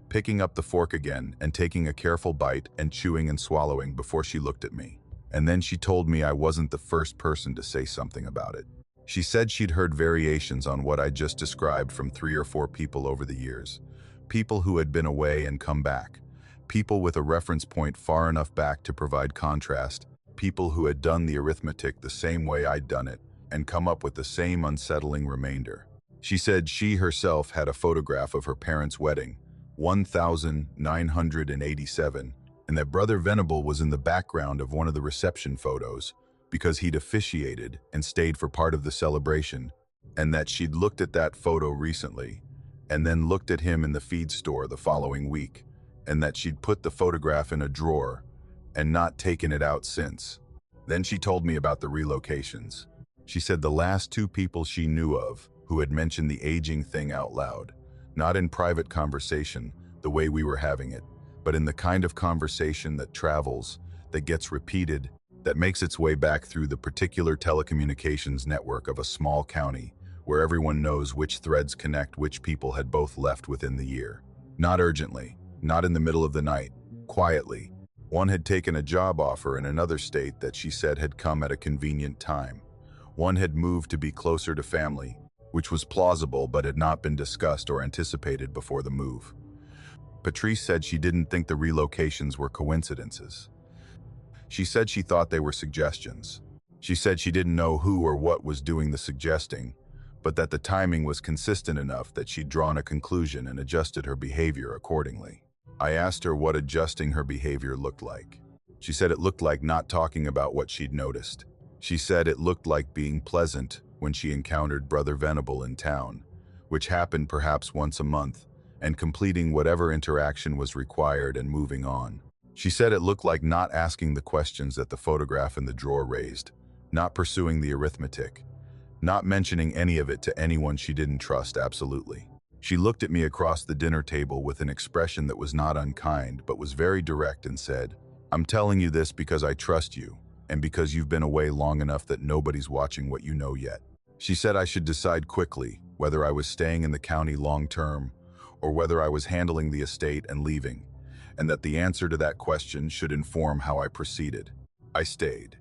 picking up the fork again and taking a careful bite and chewing and swallowing before she looked at me. And then she told me I wasn't the first person to say something about it. She said she'd heard variations on what I just described from 3 or 4 people over the years. People who had been away and come back. People with a reference point far enough back to provide contrast. People who had done the arithmetic the same way I'd done it and come up with the same unsettling remainder. She said she herself had a photograph of her parents' wedding, 1987, and that Brother Venable was in the background of one of the reception photos because he'd officiated and stayed for part of the celebration, and that she'd looked at that photo recently and then looked at him in the feed store the following week, and that she'd put the photograph in a drawer and not taken it out since. Then she told me about the relocations. She said the last 2 people she knew of who had mentioned the aging thing out loud, not in private conversation the way we were having it, but in the kind of conversation that travels, that gets repeated, that makes its way back through the particular telecommunications network of a small county where everyone knows which threads connect which people had both left within the year. Not urgently, not in the middle of the night, quietly. One had taken a job offer in another state that she said had come at a convenient time. One had moved to be closer to family, which was plausible but had not been discussed or anticipated before the move. Patrice said she didn't think the relocations were coincidences. She said she thought they were suggestions. She said she didn't know who or what was doing the suggesting, but that the timing was consistent enough that she'd drawn a conclusion and adjusted her behavior accordingly. I asked her what adjusting her behavior looked like. She said it looked like not talking about what she'd noticed. She said it looked like being pleasant when she encountered Brother Venable in town, which happened perhaps once a month, and completing whatever interaction was required and moving on. She said it looked like not asking the questions that the photograph in the drawer raised, not pursuing the arithmetic, not mentioning any of it to anyone she didn't trust absolutely. She looked at me across the dinner table with an expression that was not unkind but was very direct and said, "I'm telling you this because I trust you, and because you've been away long enough that nobody's watching what you know yet." She said I should decide quickly whether I was staying in the county long-term or whether I was handling the estate and leaving, and that the answer to that question should inform how I proceeded. I stayed.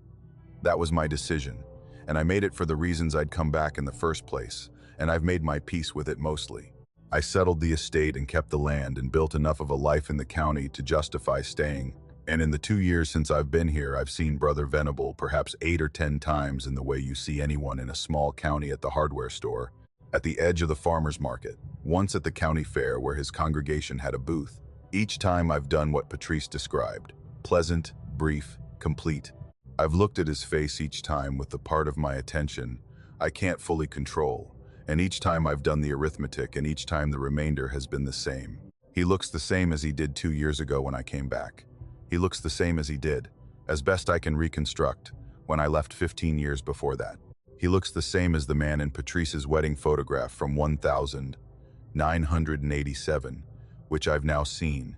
That was my decision, and I made it for the reasons I'd come back in the first place, and I've made my peace with it mostly. I settled the estate and kept the land and built enough of a life in the county to justify staying. And in the 2 years since I've been here, I've seen Brother Venable perhaps 8 or 10 times in the way you see anyone in a small county at the hardware store, at the edge of the farmer's market, once at the county fair where his congregation had a booth. Each time I've done what Patrice described, pleasant, brief, complete. I've looked at his face each time with the part of my attention I can't fully control, and each time I've done the arithmetic and each time the remainder has been the same. He looks the same as he did 2 years ago when I came back. He looks the same as he did, as best I can reconstruct, when I left 15 years before that. He looks the same as the man in Patrice's wedding photograph from 1987, which I've now seen,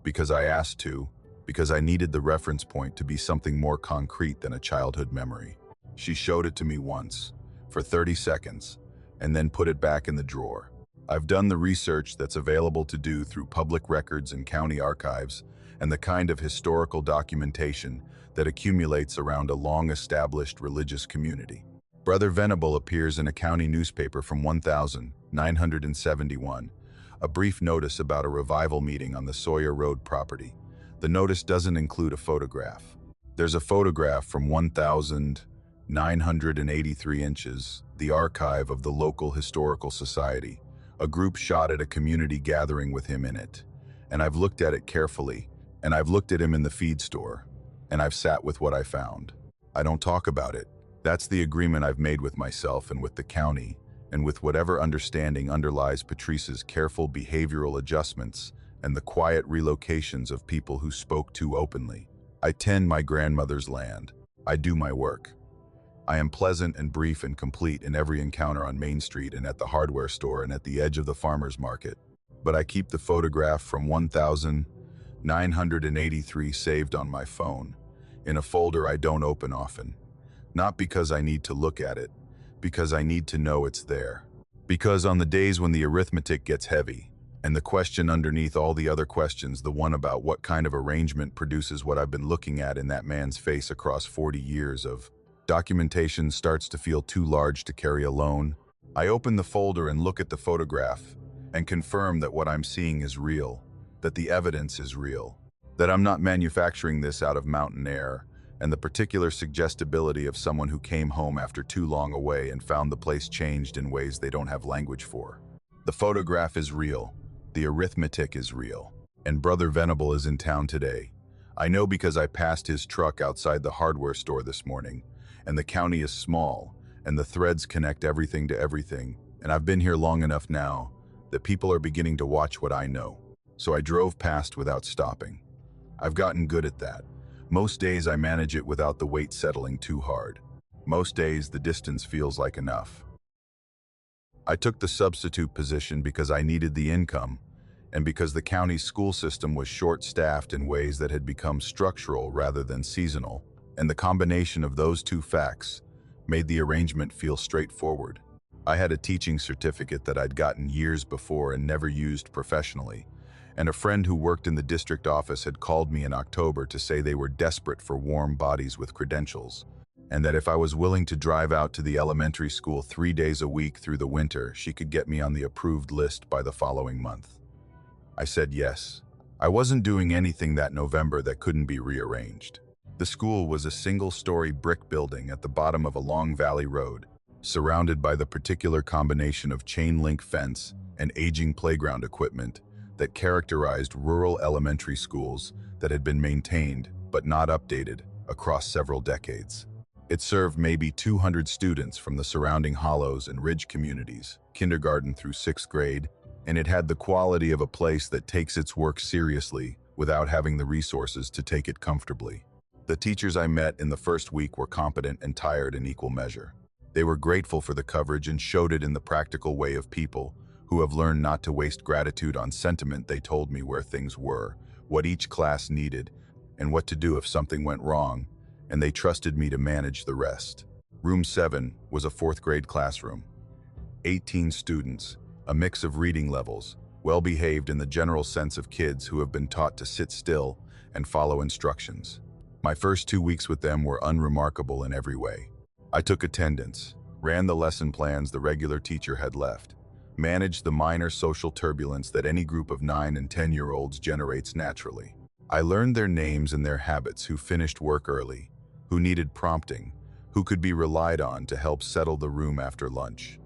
because I asked to, because I needed the reference point to be something more concrete than a childhood memory. She showed it to me once, for 30 seconds, and then put it back in the drawer. I've done the research that's available to do through public records and county archives, and the kind of historical documentation that accumulates around a long-established religious community. Brother Venable appears in a county newspaper from 1971, a brief notice about a revival meeting on the Sawyer Road property. The notice doesn't include a photograph. There's a photograph from 1,983 inches, the archive of the local historical society, a group shot at a community gathering with him in it. And I've looked at it carefully, and I've looked at him in the feed store, and I've sat with what I found. I don't talk about it. That's the agreement I've made with myself and with the county, and with whatever understanding underlies Patrice's careful behavioral adjustments and the quiet relocations of people who spoke too openly. I tend my grandmother's land. I do my work. I am pleasant and brief and complete in every encounter on Main Street and at the hardware store and at the edge of the farmer's market. But I keep the photograph from 1,983 saved on my phone, in a folder I don't open often. Not because I need to look at it, because I need to know it's there. Because on the days when the arithmetic gets heavy, and the question underneath all the other questions, the one about what kind of arrangement produces what I've been looking at in that man's face across 40 years of documentation, starts to feel too large to carry alone, I open the folder and look at the photograph and confirm that what I'm seeing is real, that the evidence is real, that I'm not manufacturing this out of mountain air, and the particular suggestibility of someone who came home after too long away and found the place changed in ways they don't have language for. The photograph is real. The arithmetic is real. And Brother Venable is in town today. I know because I passed his truck outside the hardware store this morning, and the county is small, and the threads connect everything to everything, and I've been here long enough now that people are beginning to watch what I know. So I drove past without stopping. I've gotten good at that. Most days I manage it without the weight settling too hard. Most days the distance feels like enough. I took the substitute position because I needed the income, and because the county's school system was short-staffed in ways that had become structural rather than seasonal, and the combination of those two facts made the arrangement feel straightforward. I had a teaching certificate that I'd gotten years before and never used professionally, and a friend who worked in the district office had called me in October to say they were desperate for warm bodies with credentials, and that if I was willing to drive out to the elementary school 3 days a week through the winter, she could get me on the approved list by the following month. I said yes. I wasn't doing anything that November that couldn't be rearranged. The school was a single-story brick building at the bottom of a long valley road, surrounded by the particular combination of chain-link fence and aging playground equipment that characterized rural elementary schools that had been maintained but not updated across several decades. It served maybe 200 students from the surrounding hollows and ridge communities, kindergarten through 6th grade, and it had the quality of a place that takes its work seriously without having the resources to take it comfortably. The teachers I met in the first week were competent and tired in equal measure. They were grateful for the coverage and showed it in the practical way of people who have learned not to waste gratitude on sentiment. They told me where things were, what each class needed, and what to do if something went wrong, and they trusted me to manage the rest. Room 7 was a 4th grade classroom. 18 students, a mix of reading levels, well-behaved in the general sense of kids who have been taught to sit still and follow instructions. My first 2 weeks with them were unremarkable in every way. I took attendance, ran the lesson plans the regular teacher had left, managed the minor social turbulence that any group of 9 and 10-year-olds generates naturally. I learned their names and their habits, who finished work early, who needed prompting, who could be relied on to help settle the room after lunch.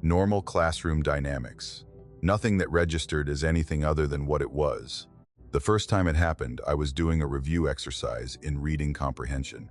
Normal classroom dynamics. Nothing that registered as anything other than what it was. The first time it happened, I was doing a review exercise in reading comprehension.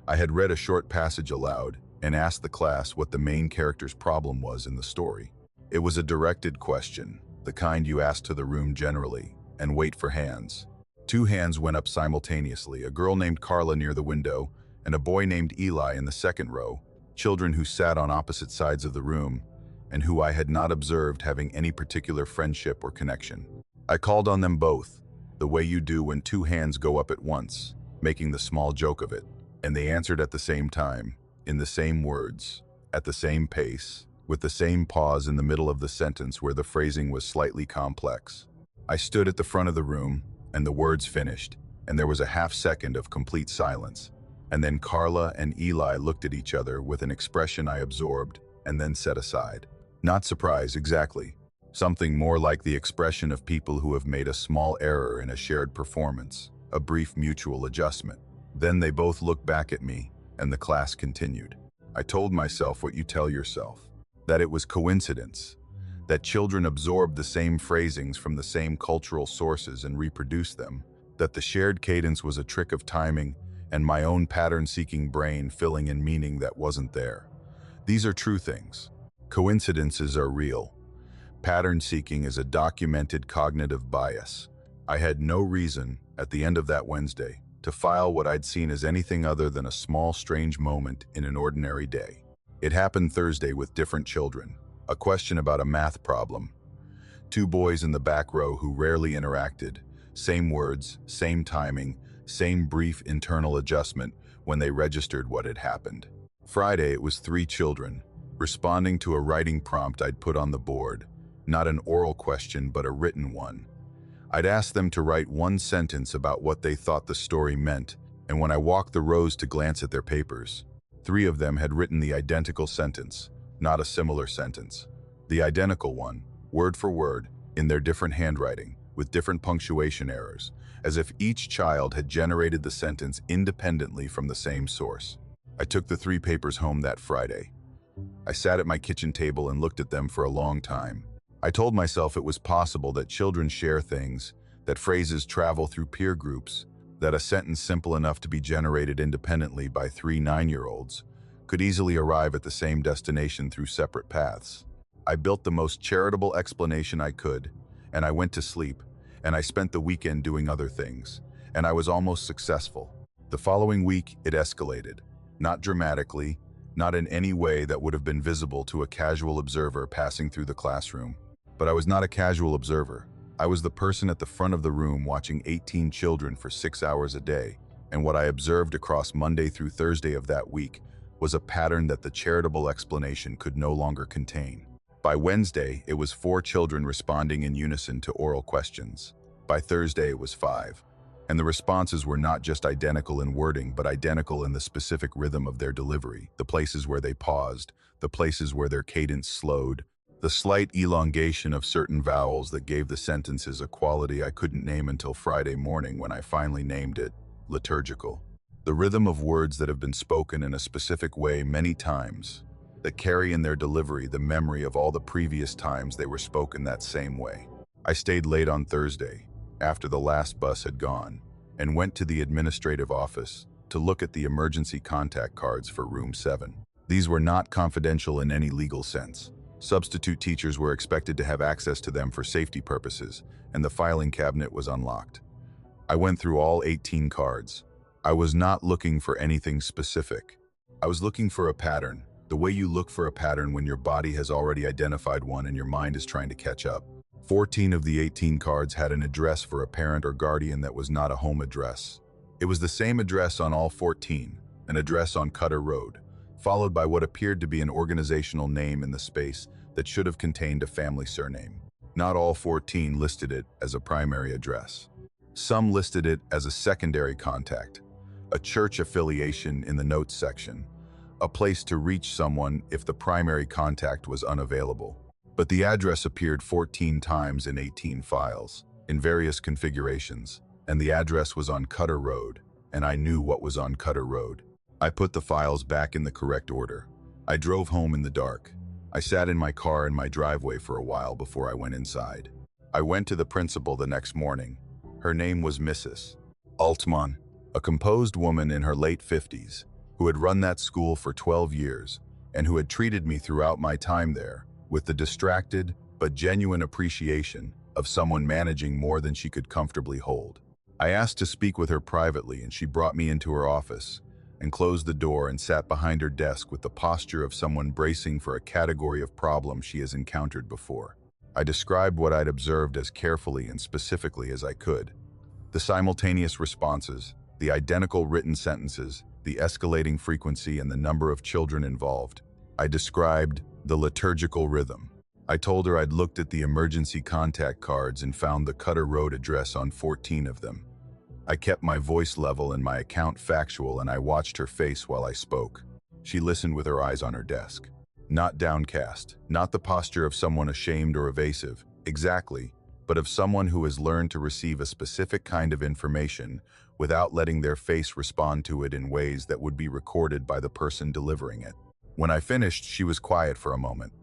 I had read a short passage aloud and asked the class what the main character's problem was in the story. It was a directed question, the kind you ask to the room generally, and wait for hands. 2 hands went up simultaneously, a girl named Carla near the window, and a boy named Eli in the second row, children who sat on opposite sides of the room, and who I had not observed having any particular friendship or connection. I called on them both, the way you do when 2 hands go up at once, making the small joke of it, and they answered at the same time, in the same words, at the same pace, with the same pause in the middle of the sentence where the phrasing was slightly complex. I stood at the front of the room, and the words finished, and there was a half-second of complete silence. And then Carla and Eli looked at each other with an expression I absorbed and then set aside. Not surprise, exactly. Something more like the expression of people who have made a small error in a shared performance, a brief mutual adjustment. Then they both looked back at me, and the class continued. I told myself what you tell yourself, that it was coincidence, that children absorb the same phrasings from the same cultural sources and reproduce them, that the shared cadence was a trick of timing and my own pattern-seeking brain filling in meaning that wasn't there. These are true things. Coincidences are real. Pattern-seeking is a documented cognitive bias. I had no reason, at the end of that Wednesday, to file what I'd seen as anything other than a small, strange moment in an ordinary day. It happened Thursday with different children. A question about a math problem. Two boys in the back row who rarely interacted. Same words, same timing, same brief internal adjustment when they registered what had happened. Friday, it was three children, responding to a writing prompt I'd put on the board. Not an oral question, but a written one. I'd asked them to write one sentence about what they thought the story meant, and when I walked the rows to glance at their papers, three of them had written the identical sentence, not a similar sentence. The identical one, word for word, in their different handwriting, with different punctuation errors, as if each child had generated the sentence independently from the same source. I took the three papers home that Friday. I sat at my kitchen table and looked at them for a long time. I told myself it was possible that children share things, that phrases travel through peer groups, that a sentence simple enough to be generated independently by three 9-year-olds could easily arrive at the same destination through separate paths. I built the most charitable explanation I could, and I went to sleep, and I spent the weekend doing other things, and I was almost successful. The following week, it escalated. Not dramatically, not in any way that would have been visible to a casual observer passing through the classroom. But I was not a casual observer. I was the person at the front of the room watching 18 children for 6 hours a day, and what I observed across Monday through Thursday of that week was a pattern that the charitable explanation could no longer contain. By Wednesday, it was 4 children responding in unison to oral questions. By Thursday, it was 5. And the responses were not just identical in wording, but identical in the specific rhythm of their delivery, the places where they paused, the places where their cadence slowed, the slight elongation of certain vowels that gave the sentences a quality I couldn't name until Friday morning when I finally named it liturgical. The rhythm of words that have been spoken in a specific way many times, that carry in their delivery the memory of all the previous times they were spoken that same way. I stayed late on Thursday, after the last bus had gone, and went to the administrative office to look at the emergency contact cards for room 7. These were not confidential in any legal sense. Substitute teachers were expected to have access to them for safety purposes, and the filing cabinet was unlocked. I went through all 18 cards. I was not looking for anything specific. I was looking for a pattern, the way you look for a pattern when your body has already identified one and your mind is trying to catch up. 14 of the 18 cards had an address for a parent or guardian that was not a home address. It was the same address on all 14, an address on Cutter Road, followed by what appeared to be an organizational name in the space that should have contained a family surname. Not all 14 listed it as a primary address. Some listed it as a secondary contact, a church affiliation in the notes section, a place to reach someone if the primary contact was unavailable. But the address appeared 14 times in 18 files, in various configurations, and the address was on Cutter Road, and I knew what was on Cutter Road. I put the files back in the correct order. I drove home in the dark. I sat in my car in my driveway for a while before I went inside. I went to the principal the next morning. Her name was Mrs. Altman, a composed woman in her late 50s, who had run that school for 12 years and who had treated me throughout my time there with the distracted but genuine appreciation of someone managing more than she could comfortably hold. I asked to speak with her privately, and she brought me into her office and closed the door and sat behind her desk with the posture of someone bracing for a category of problem she has encountered before. I described what I'd observed as carefully and specifically as I could. The simultaneous responses, the identical written sentences, the escalating frequency and the number of children involved. I described The liturgical rhythm. I told her I'd looked at the emergency contact cards and found the Cutter Road address on 14 of them. I kept my voice level and my account factual, and I watched her face while I spoke. She listened with her eyes on her desk. Not downcast, not the posture of someone ashamed or evasive, exactly, but of someone who has learned to receive a specific kind of information without letting their face respond to it in ways that would be recorded by the person delivering it. When I finished, she was quiet for a moment.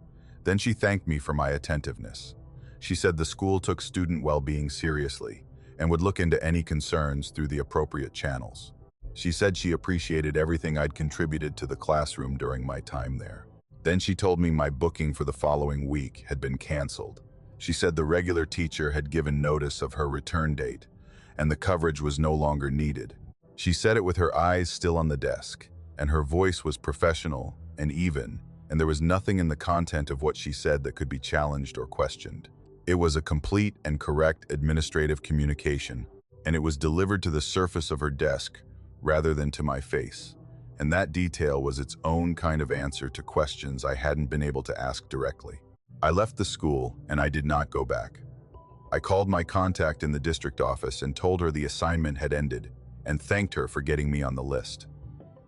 Then she thanked me for my attentiveness. She said the school took student well-being seriously and would look into any concerns through the appropriate channels. She said she appreciated everything I'd contributed to the classroom during my time there. Then she told me my booking for the following week had been canceled. She said the regular teacher had given notice of her return date, and the coverage was no longer needed. She said it with her eyes still on the desk, and her voice was professional and even, and there was nothing in the content of what she said that could be challenged or questioned. It was a complete and correct administrative communication, and it was delivered to the surface of her desk rather than to my face. And that detail was its own kind of answer to questions I hadn't been able to ask directly. I left the school, and I did not go back. I called my contact in the district office and told her the assignment had ended, and thanked her for getting me on the list.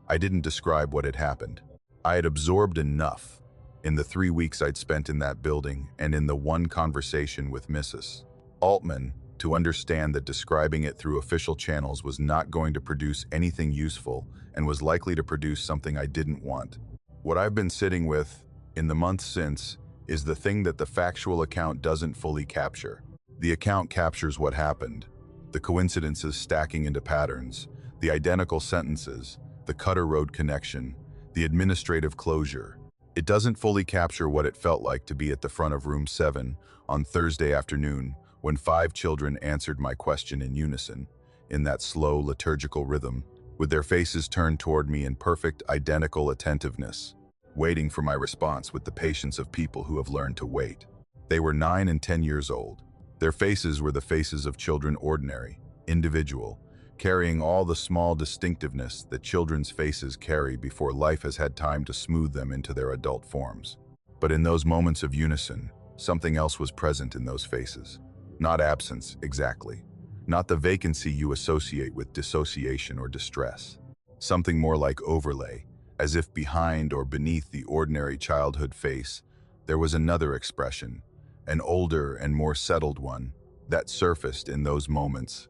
I didn't describe what had happened. I had absorbed enough in the 3 weeks I'd spent in that building and in the one conversation with Mrs. Altman to understand that describing it through official channels was not going to produce anything useful and was likely to produce something I didn't want. What I've been sitting with in the months since is the thing that the factual account doesn't fully capture. The account captures what happened, the coincidences stacking into patterns, the identical sentences, the Cutter Road connection, the administrative closure. It doesn't fully capture what it felt like to be at the front of room 7 on Thursday afternoon when 5 children answered my question in unison, in that slow liturgical rhythm, with their faces turned toward me in perfect, identical attentiveness, waiting for my response with the patience of people who have learned to wait. They were 9 and 10 years old. Their faces were the faces of children, ordinary, individual, carrying all the small distinctiveness that children's faces carry before life has had time to smooth them into their adult forms. But in those moments of unison, something else was present in those faces. Not absence, exactly. Not the vacancy you associate with dissociation or distress. Something more like overlay, as if behind or beneath the ordinary childhood face, there was another expression, an older and more settled one, that surfaced in those moments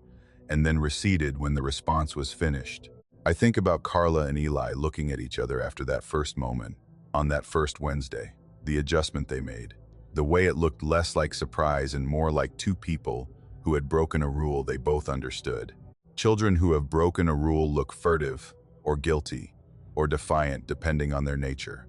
and then receded when the response was finished. I think about Carla and Eli looking at each other after that first moment, on that first Wednesday, the adjustment they made, the way it looked less like surprise and more like two people who had broken a rule they both understood. Children who have broken a rule look furtive, or guilty, or defiant depending on their nature.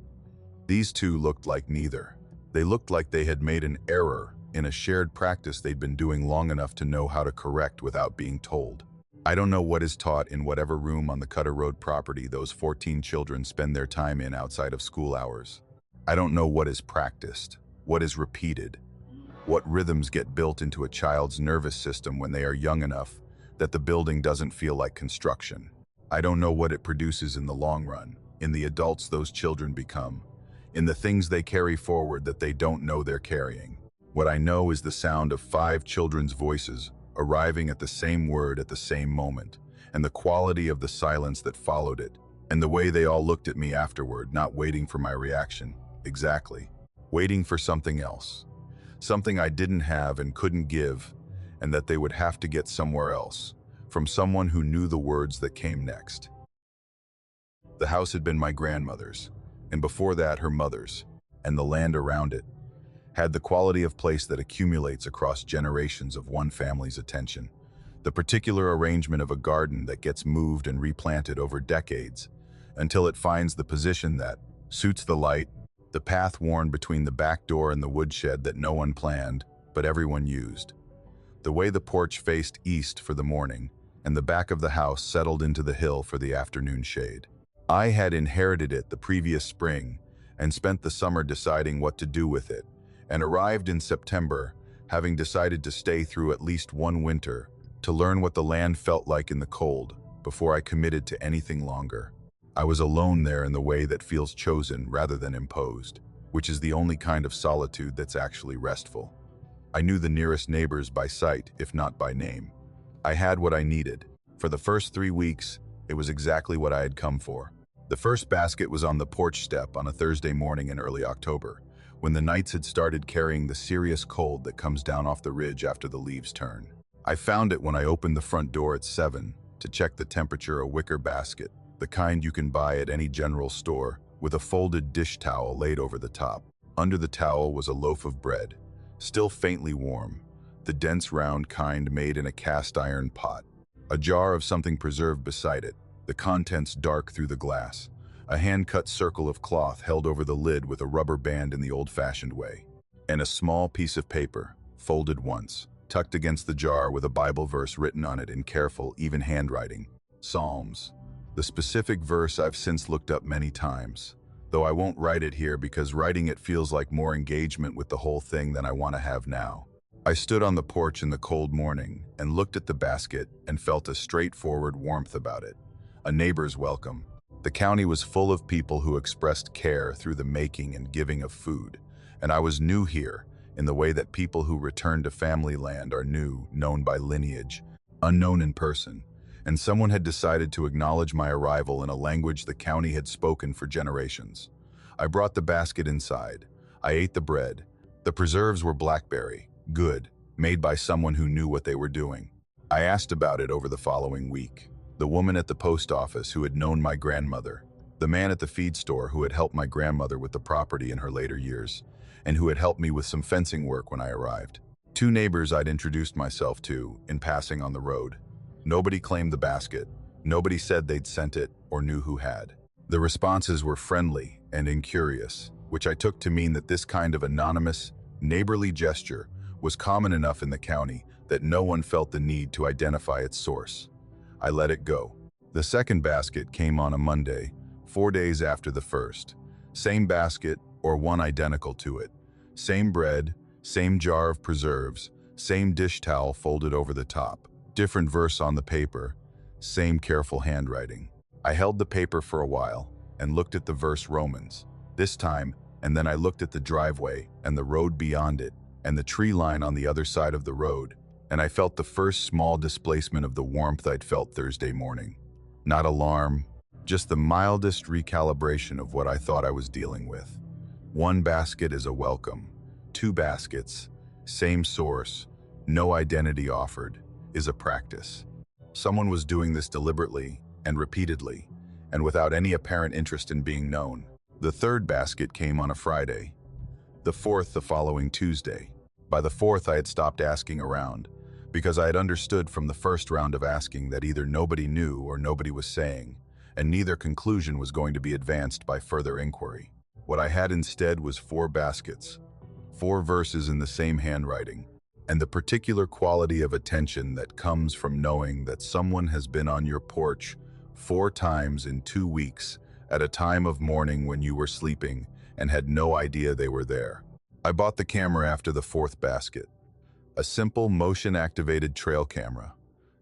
These two looked like neither. They looked like they had made an error in a shared practice they'd been doing long enough to know how to correct without being told. I don't know what is taught in whatever room on the Cutter Road property those 14 children spend their time in outside of school hours. I don't know what is practiced, what is repeated, what rhythms get built into a child's nervous system when they are young enough that the building doesn't feel like construction. I don't know what it produces in the long run, in the adults those children become, in the things they carry forward that they don't know they're carrying. What I know is the sound of 5 children's voices arriving at the same word at the same moment, and the quality of the silence that followed it, and the way they all looked at me afterward, not waiting for my reaction, exactly, waiting for something else, something I didn't have and couldn't give, and that they would have to get somewhere else, from someone who knew the words that came next. The house had been my grandmother's, and before that her mother's, and the land around it had the quality of place that accumulates across generations of one family's attention, the particular arrangement of a garden that gets moved and replanted over decades until it finds the position that suits the light, the path worn between the back door and the woodshed that no one planned, but everyone used, the way the porch faced east for the morning, and the back of the house settled into the hill for the afternoon shade. I had inherited it the previous spring and spent the summer deciding what to do with it, and arrived in September, having decided to stay through at least one winter to learn what the land felt like in the cold before I committed to anything longer. I was alone there in the way that feels chosen rather than imposed, which is the only kind of solitude that's actually restful. I knew the nearest neighbors by sight, if not by name. I had what I needed. For the first 3 weeks, it was exactly what I had come for. The first basket was on the porch step on a Thursday morning in early October, when the nights had started carrying the serious cold that comes down off the ridge after the leaves turn. I found it when I opened the front door at 7 to check the temperature. A wicker basket, the kind you can buy at any general store, with a folded dish towel laid over the top. Under the towel was a loaf of bread, still faintly warm, the dense round kind made in a cast iron pot. A jar of something preserved beside it, the contents dark through the glass. A hand-cut circle of cloth held over the lid with a rubber band in the old-fashioned way. And a small piece of paper, folded once, tucked against the jar with a Bible verse written on it in careful, even handwriting. Psalms. The specific verse I've since looked up many times, though I won't write it here because writing it feels like more engagement with the whole thing than I want to have now. I stood on the porch in the cold morning and looked at the basket and felt a straightforward warmth about it. A neighbor's welcome. The county was full of people who expressed care through the making and giving of food, and I was new here in the way that people who return to family land are new, known by lineage, unknown in person, and someone had decided to acknowledge my arrival in a language the county had spoken for generations. I brought the basket inside. I ate the bread. The preserves were blackberry, good, made by someone who knew what they were doing. I asked about it over the following week. The woman at the post office who had known my grandmother, the man at the feed store who had helped my grandmother with the property in her later years, and who had helped me with some fencing work when I arrived. 2 neighbors I'd introduced myself to in passing on the road. Nobody claimed the basket. Nobody said they'd sent it or knew who had. The responses were friendly and incurious, which I took to mean that this kind of anonymous, neighborly gesture was common enough in the county that no one felt the need to identify its source. I let it go. The second basket came on a Monday, 4 days after the first. Same basket, or one identical to it. Same bread, same jar of preserves, same dish towel folded over the top. Different verse on the paper, same careful handwriting. I held the paper for a while and looked at the verse Romans. This time, and then I looked at the driveway and the road beyond it and the tree line on the other side of the road, and I felt the first small displacement of the warmth I'd felt Thursday morning. Not alarm, just the mildest recalibration of what I thought I was dealing with. 1 basket is a welcome. 2 baskets, same source, no identity offered, is a practice. Someone was doing this deliberately and repeatedly, and without any apparent interest in being known. The third basket came on a Friday. The fourth the following Tuesday. By the fourth I had stopped asking around, because I had understood from the first round of asking that either nobody knew or nobody was saying, and neither conclusion was going to be advanced by further inquiry. What I had instead was 4 baskets, 4 verses in the same handwriting, and the particular quality of attention that comes from knowing that someone has been on your porch 4 times in 2 weeks at a time of morning when you were sleeping and had no idea they were there. I bought the camera after the 4th basket. A simple motion-activated trail camera,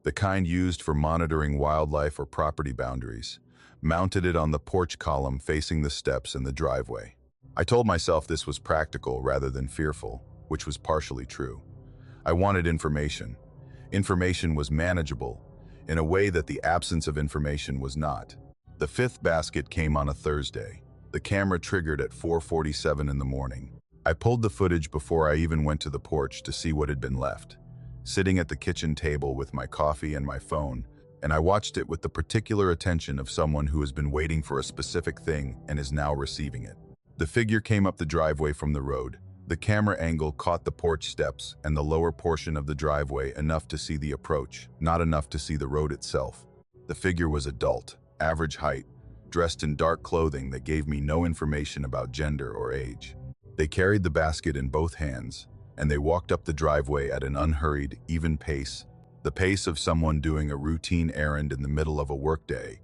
the kind used for monitoring wildlife or property boundaries, mounted it on the porch column facing the steps and the driveway. I told myself this was practical rather than fearful, which was partially true. I wanted information. Information was manageable, in a way that the absence of information was not. The 5th basket came on a Thursday. The camera triggered at 4:47 in the morning. I pulled the footage before I even went to the porch to see what had been left. Sitting at the kitchen table with my coffee and my phone, and I watched it with the particular attention of someone who has been waiting for a specific thing and is now receiving it. The figure came up the driveway from the road. The camera angle caught the porch steps and the lower portion of the driveway enough to see the approach, not enough to see the road itself. The figure was adult, average height, dressed in dark clothing that gave me no information about gender or age. They carried the basket in both hands, and they walked up the driveway at an unhurried, even pace, the pace of someone doing a routine errand in the middle of a workday,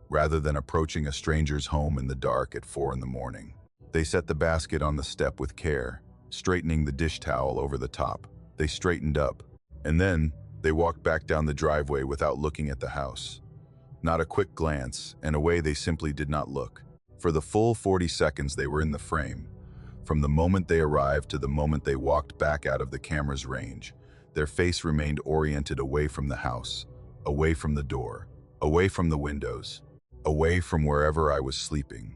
rather than approaching a stranger's home in the dark at 4 in the morning. They set the basket on the step with care, straightening the dish towel over the top. They straightened up, and then they walked back down the driveway without looking at the house. Not a quick glance, and away they simply did not look. For the full 40 seconds they were in the frame, From the moment they arrived to the moment they walked back out of the camera's range, their face remained oriented away from the house, away from the door, away from the windows, away from wherever I was sleeping.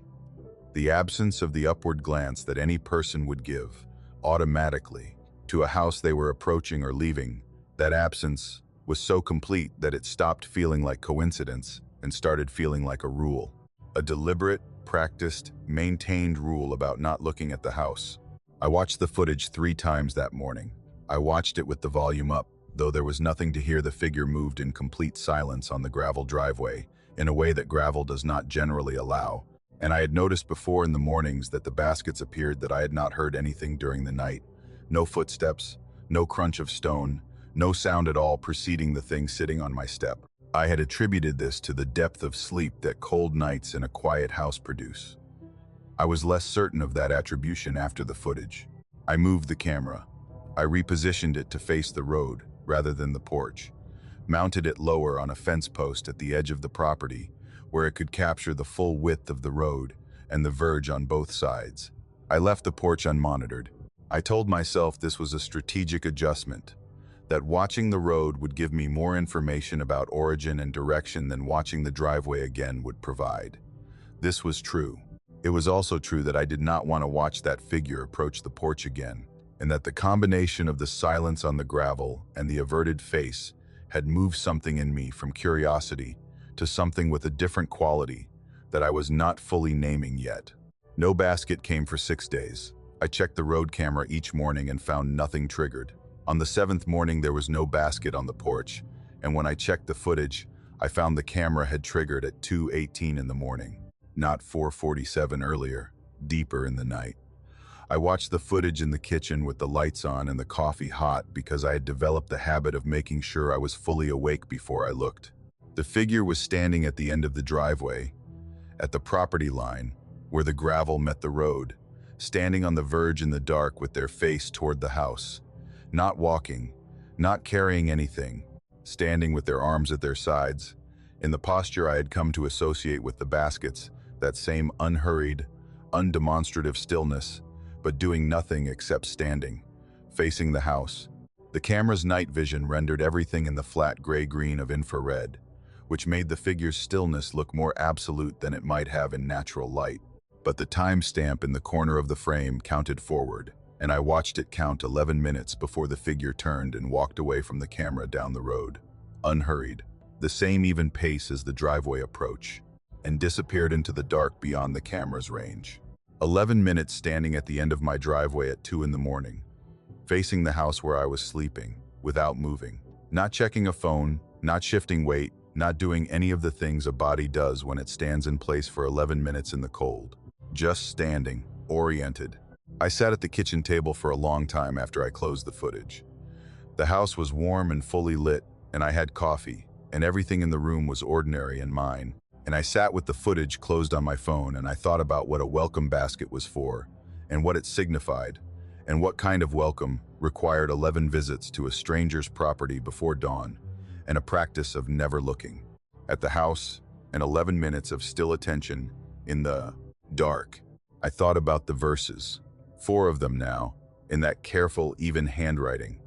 The absence of the upward glance that any person would give, automatically, to a house they were approaching or leaving, that absence was so complete that it stopped feeling like coincidence and started feeling like a rule. A deliberate, practiced, maintained rule about not looking at the house. I watched the footage 3 times that morning. I watched it with the volume up, though there was nothing to hear. The figure moved in complete silence on the gravel driveway, in a way that gravel does not generally allow. And I had noticed before in the mornings that the baskets appeared that I had not heard anything during the night. No footsteps, no crunch of stone, no sound at all preceding the thing sitting on my step. I had attributed this to the depth of sleep that cold nights in a quiet house produce. I was less certain of that attribution after the footage. I moved the camera. I repositioned it to face the road rather than the porch, mounted it lower on a fence post at the edge of the property where it could capture the full width of the road and the verge on both sides. I left the porch unmonitored. I told myself this was a strategic adjustment, that watching the road would give me more information about origin and direction than watching the driveway again would provide. This was true. It was also true that I did not want to watch that figure approach the porch again, and that the combination of the silence on the gravel and the averted face had moved something in me from curiosity to something with a different quality that I was not fully naming yet. No basket came for 6 days. I checked the road camera each morning and found nothing triggered. On the 7th morning, there was no basket on the porch, and when I checked the footage, I found the camera had triggered at 2:18 in the morning, not 4:47 earlier, deeper in the night. I watched the footage in the kitchen with the lights on and the coffee hot because I had developed the habit of making sure I was fully awake before I looked. The figure was standing at the end of the driveway, at the property line, where the gravel met the road, standing on the verge in the dark with their face toward the house. Not walking, not carrying anything, standing with their arms at their sides, in the posture I had come to associate with the baskets, that same unhurried, undemonstrative stillness, but doing nothing except standing, facing the house. The camera's night vision rendered everything in the flat gray-green of infrared, which made the figure's stillness look more absolute than it might have in natural light. But the timestamp in the corner of the frame counted forward, and I watched it count 11 minutes before the figure turned and walked away from the camera down the road, unhurried, the same even pace as the driveway approach, and disappeared into the dark beyond the camera's range. 11 minutes standing at the end of my driveway at 2 in the morning, facing the house where I was sleeping, without moving, not checking a phone, not shifting weight, not doing any of the things a body does when it stands in place for 11 minutes in the cold. Just standing, oriented. I sat at the kitchen table for a long time after I closed the footage. The house was warm and fully lit, and I had coffee, and everything in the room was ordinary and mine. And I sat with the footage closed on my phone, and I thought about what a welcome basket was for, and what it signified, and what kind of welcome required 11 visits to a stranger's property before dawn, and a practice of never looking at the house, and 11 minutes of still attention in the dark. I thought about the verses. 4 of them now, in that careful, even handwriting,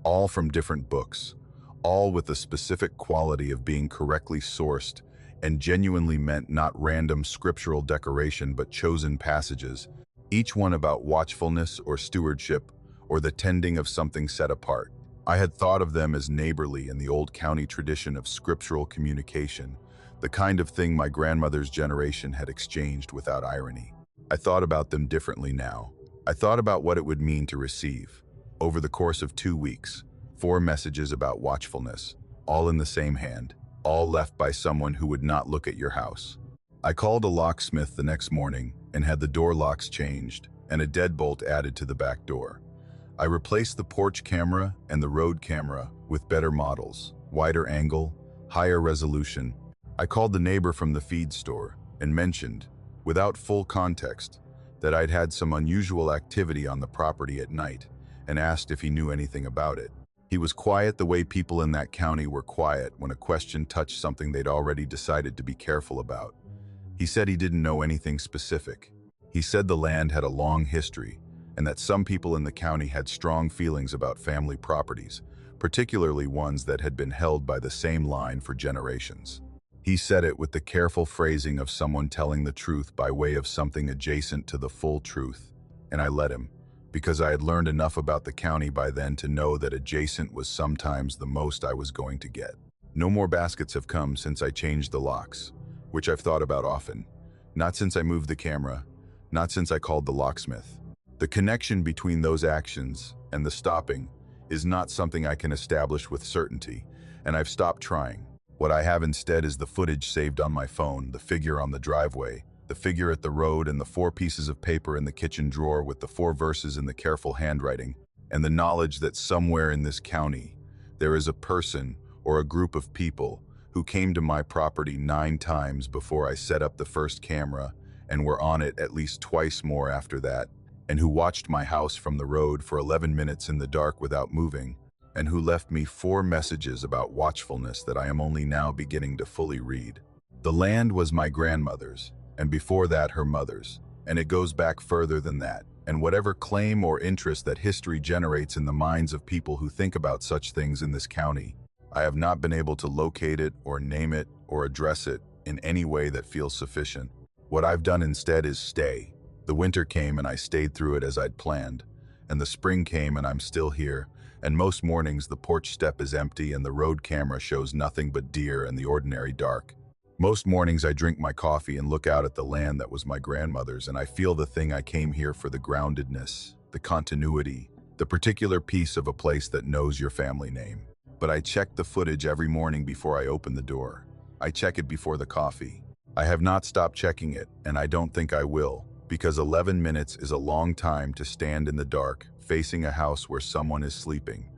all from different books, all with the specific quality of being correctly sourced and genuinely meant not random scriptural decoration but chosen passages, each one about watchfulness or stewardship or the tending of something set apart. I had thought of them as neighborly in the old county tradition of scriptural communication, the kind of thing my grandmother's generation had exchanged without irony. I thought about them differently now. I thought about what it would mean to receive, over the course of 2 weeks, 4 messages about watchfulness, all in the same hand, all left by someone who would not look at your house. I called a locksmith the next morning and had the door locks changed and a deadbolt added to the back door. I replaced the porch camera and the road camera with better models, wider angle, higher resolution. I called the neighbor from the feed store and mentioned, without full context, that I'd had some unusual activity on the property at night and asked if he knew anything about it. He was quiet the way people in that county were quiet when a question touched something they'd already decided to be careful about. He said he didn't know anything specific. He said the land had a long history, and that some people in the county had strong feelings about family properties, particularly ones that had been held by the same line for generations. He said it with the careful phrasing of someone telling the truth by way of something adjacent to the full truth, and I let him, because I had learned enough about the county by then to know that adjacent was sometimes the most I was going to get. No more baskets have come since I changed the locks, which I've thought about often. Not since I moved the camera, not since I called the locksmith. The connection between those actions and the stopping is not something I can establish with certainty, and I've stopped trying. What I have instead is the footage saved on my phone, the figure on the driveway, the figure at the road, and the 4 pieces of paper in the kitchen drawer with the 4 verses in the careful handwriting, and the knowledge that somewhere in this county there is a person or a group of people who came to my property 9 times before I set up the first camera and were on it at least twice more after that, and who watched my house from the road for 11 minutes in the dark without moving, and who left me 4 messages about watchfulness that I am only now beginning to fully read. The land was my grandmother's, and before that her mother's, and it goes back further than that, and whatever claim or interest that history generates in the minds of people who think about such things in this county, I have not been able to locate it or name it or address it in any way that feels sufficient. What I've done instead is stay. The winter came and I stayed through it as I'd planned, and the spring came and I'm still here, and most mornings the porch step is empty and the road camera shows nothing but deer and the ordinary dark. Most mornings I drink my coffee and look out at the land that was my grandmother's, and I feel the thing I came here for, the groundedness, the continuity, the particular piece of a place that knows your family name. But I check the footage every morning before I open the door. I check it before the coffee. I have not stopped checking it, and I don't think I will, because 11 minutes is a long time to stand in the dark, facing a house where someone is sleeping.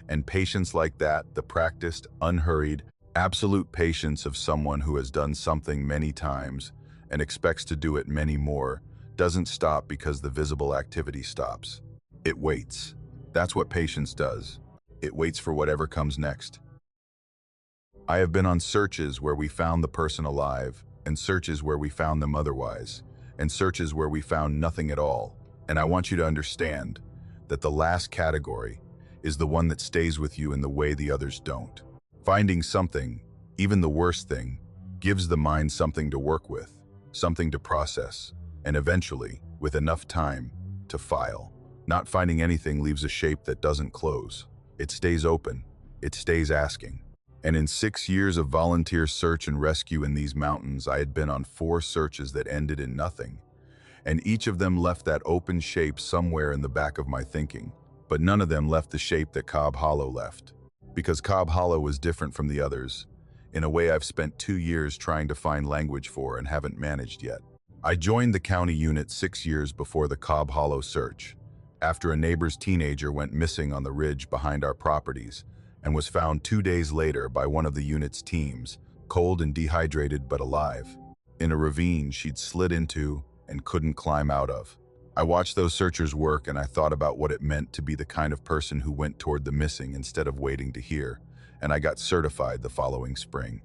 And patience like that, the practiced, unhurried, absolute patience of someone who has done something many times and expects to do it many more, doesn't stop because the visible activity stops. It waits. That's what patience does. It waits for whatever comes next. I have been on searches where we found the person alive, and searches where we found them otherwise, and searches where we found nothing at all. And I want you to understand that the last category is the one that stays with you in the way the others don't. Finding something, even the worst thing, gives the mind something to work with, something to process, and eventually, with enough time, to file. Not finding anything leaves a shape that doesn't close. It stays open. It stays asking. And in 6 years of volunteer search and rescue in these mountains, I had been on 4 searches that ended in nothing. And each of them left that open shape somewhere in the back of my thinking. But none of them left the shape that Cobb Hollow left. Because Cobb Hollow was different from the others, in a way I've spent 2 years trying to find language for and haven't managed yet. I joined the county unit 6 years before the Cobb Hollow search, after a neighbor's teenager went missing on the ridge behind our properties and was found 2 days later by one of the unit's teams, cold and dehydrated but alive, in a ravine she'd slid into and couldn't climb out of. I watched those searchers work and I thought about what it meant to be the kind of person who went toward the missing instead of waiting to hear, and I got certified the following spring.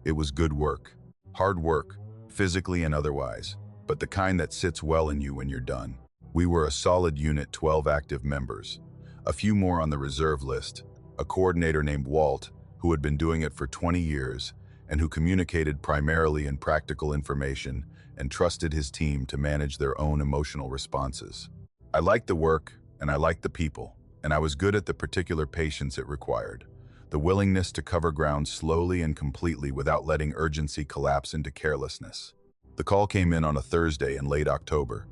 It was good work, hard work, physically and otherwise, but the kind that sits well in you when you're done. We were a solid unit, 12 active members, a few more on the reserve list, a coordinator named Walt, who had been doing it for 20 years and who communicated primarily in practical information and trusted his team to manage their own emotional responses. I liked the work and I liked the people, and I was good at the particular patience it required, the willingness to cover ground slowly and completely without letting urgency collapse into carelessness. The call came in on a Thursday in late October.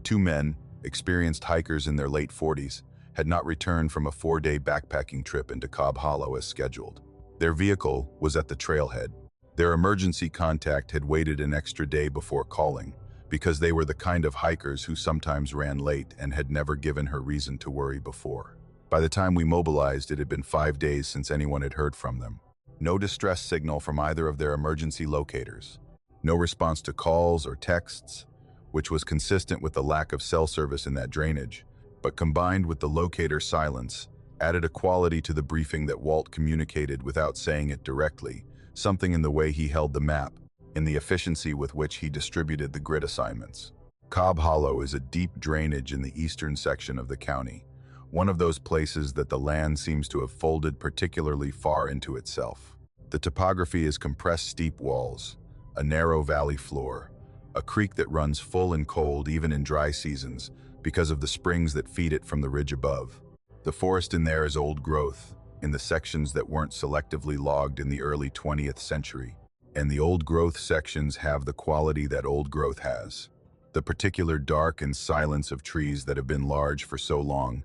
2 men, experienced hikers in their late 40s, had not returned from a 4-day backpacking trip into Cobb Hollow as scheduled. Their vehicle was at the trailhead. Their emergency contact had waited an extra day before calling, because they were the kind of hikers who sometimes ran late and had never given her reason to worry before. By the time we mobilized, it had been 5 days since anyone had heard from them. No distress signal from either of their emergency locators. No response to calls or texts, which was consistent with the lack of cell service in that drainage, but combined with the locator silence, added a quality to the briefing that Walt communicated without saying it directly, something in the way he held the map, in the efficiency with which he distributed the grid assignments. Cobb Hollow is a deep drainage in the eastern section of the county, one of those places that the land seems to have folded particularly far into itself. The topography is compressed steep walls, a narrow valley floor, a creek that runs full and cold even in dry seasons because of the springs that feed it from the ridge above. The forest in there is old growth, in the sections that weren't selectively logged in the early 20th century. And the old growth sections have the quality that old growth has. The particular dark and silence of trees that have been large for so long.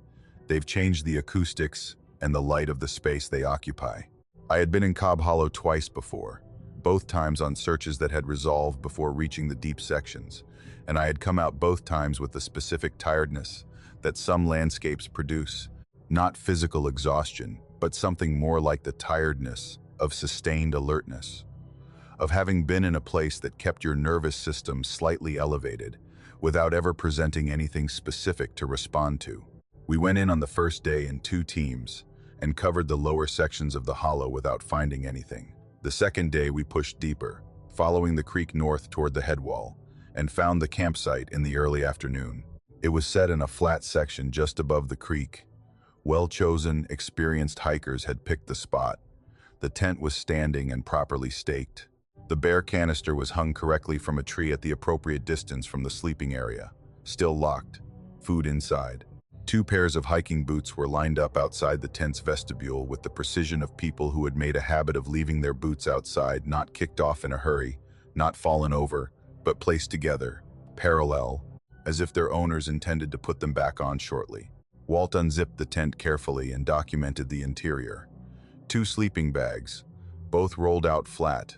They've changed the acoustics and the light of the space they occupy. I had been in Cobb Hollow twice before, both times on searches that had resolved before reaching the deep sections, and I had come out both times with the specific tiredness that some landscapes produce. Not physical exhaustion, but something more like the tiredness of sustained alertness, of having been in a place that kept your nervous system slightly elevated without ever presenting anything specific to respond to. We went in on the first day in 2 teams and covered the lower sections of the hollow without finding anything. The second day we pushed deeper, following the creek north toward the headwall, and found the campsite in the early afternoon. It was set in a flat section just above the creek. Well-chosen, experienced hikers had picked the spot. The tent was standing and properly staked. The bear canister was hung correctly from a tree at the appropriate distance from the sleeping area, still locked, food inside. 2 pairs of hiking boots were lined up outside the tent's vestibule with the precision of people who had made a habit of leaving their boots outside, not kicked off in a hurry, not fallen over, but placed together, parallel, as if their owners intended to put them back on shortly. Walt unzipped the tent carefully and documented the interior. 2 sleeping bags, both rolled out flat,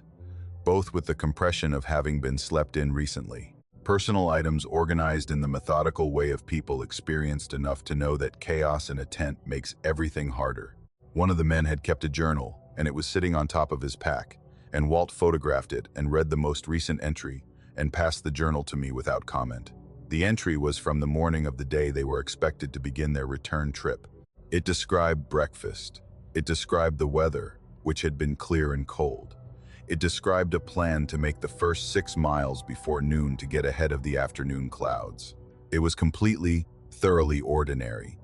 both with the compression of having been slept in recently. Personal items organized in the methodical way of people experienced enough to know that chaos in a tent makes everything harder. One of the men had kept a journal, and it was sitting on top of his pack, and Walt photographed it and read the most recent entry and passed the journal to me without comment. The entry was from the morning of the day they were expected to begin their return trip. It described breakfast. It described the weather, which had been clear and cold. It described a plan to make the first 6 miles before noon to get ahead of the afternoon clouds. It was completely, thoroughly ordinary.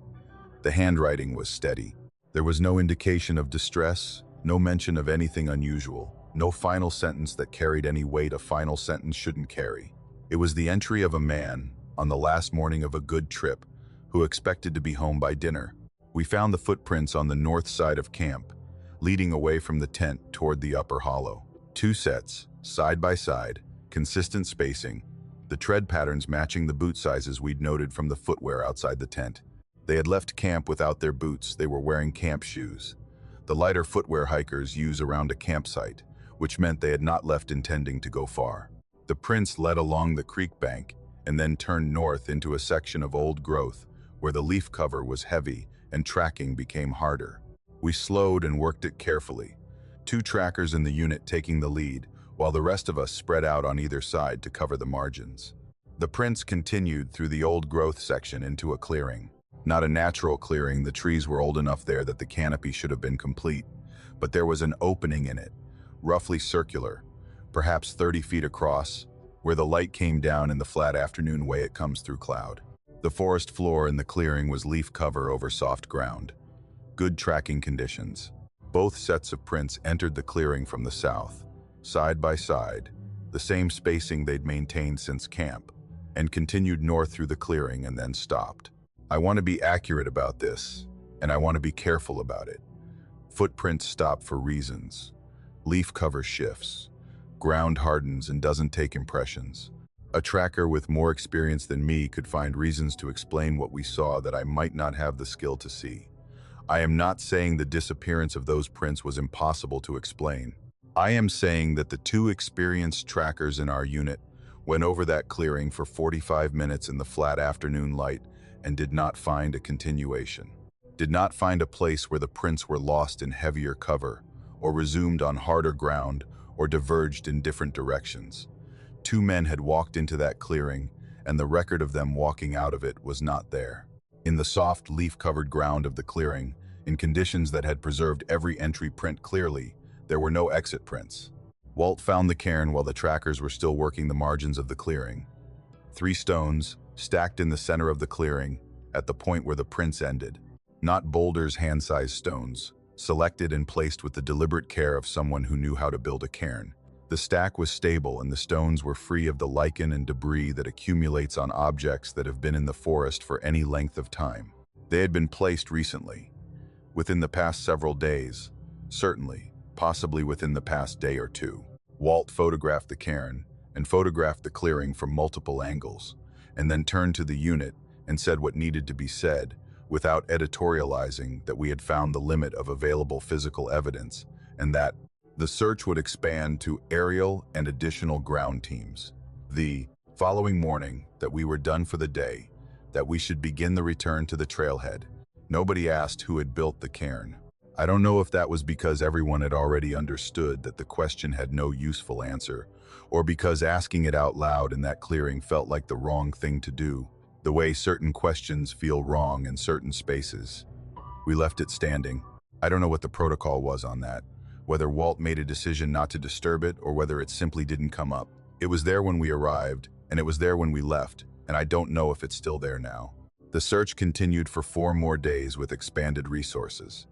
The handwriting was steady. There was no indication of distress, no mention of anything unusual, no final sentence that carried any weight a final sentence shouldn't carry. It was the entry of a man, on the last morning of a good trip, who expected to be home by dinner. We found the footprints on the north side of camp, leading away from the tent toward the upper hollow. 2 sets, side by side, consistent spacing, the tread patterns matching the boot sizes we'd noted from the footwear outside the tent. They had left camp without their boots, they were wearing camp shoes. The lighter footwear hikers use around a campsite, which meant they had not left intending to go far. The prints led along the creek bank and then turned north into a section of old growth where the leaf cover was heavy and tracking became harder. We slowed and worked it carefully, 2 trackers in the unit taking the lead, while the rest of us spread out on either side to cover the margins. The prints continued through the old growth section into a clearing. Not a natural clearing, the trees were old enough there that the canopy should have been complete, but there was an opening in it, roughly circular, perhaps 30 feet across, where the light came down in the flat afternoon way it comes through cloud. The forest floor in the clearing was leaf cover over soft ground. Good tracking conditions. Both sets of prints entered the clearing from the south, side by side, the same spacing they'd maintained since camp, and continued north through the clearing and then stopped. I want to be accurate about this, and I want to be careful about it. Footprints stop for reasons. Leaf cover shifts. Ground hardens and doesn't take impressions. A tracker with more experience than me could find reasons to explain what we saw that I might not have the skill to see. I am not saying the disappearance of those prints was impossible to explain. I am saying that the 2 experienced trackers in our unit went over that clearing for 45 minutes in the flat afternoon light and did not find a continuation. Did not find a place where the prints were lost in heavier cover, or resumed on harder ground, or diverged in different directions. 2 men had walked into that clearing, and the record of them walking out of it was not there. In the soft, leaf-covered ground of the clearing, in conditions that had preserved every entry print clearly, there were no exit prints. Walt found the cairn while the trackers were still working the margins of the clearing. 3 stones, stacked in the center of the clearing, at the point where the prints ended. Not boulders hand-sized stones, selected and placed with the deliberate care of someone who knew how to build a cairn. The stack was stable and the stones were free of the lichen and debris that accumulates on objects that have been in the forest for any length of time. They had been placed recently, within the past several days, certainly, possibly within the past day or two. Walt photographed the cairn and photographed the clearing from multiple angles, and then turned to the unit and said what needed to be said, without editorializing that we had found the limit of available physical evidence and that the search would expand to aerial and additional ground teams. The following morning, that we were done for the day, that we should begin the return to the trailhead. Nobody asked who had built the cairn. I don't know if that was because everyone had already understood that the question had no useful answer, or because asking it out loud in that clearing felt like the wrong thing to do, the way certain questions feel wrong in certain spaces. We left it standing. I don't know what the protocol was on that, whether Walt made a decision not to disturb it or whether it simply didn't come up. It was there when we arrived, and it was there when we left, and I don't know if it's still there now. The search continued for 4 more days with expanded resources.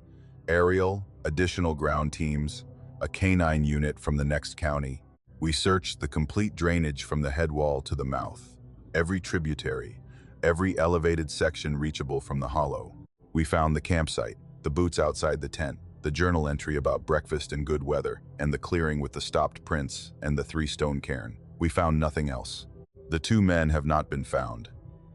Aerial, additional ground teams, a canine unit from the next county. We searched the complete drainage from the head wall to the mouth, every tributary, every elevated section reachable from the hollow. We found the campsite, the boots outside the tent, the journal entry about breakfast and good weather, and the clearing with the stopped prints and the 3-stone cairn. We found nothing else. The 2 men have not been found.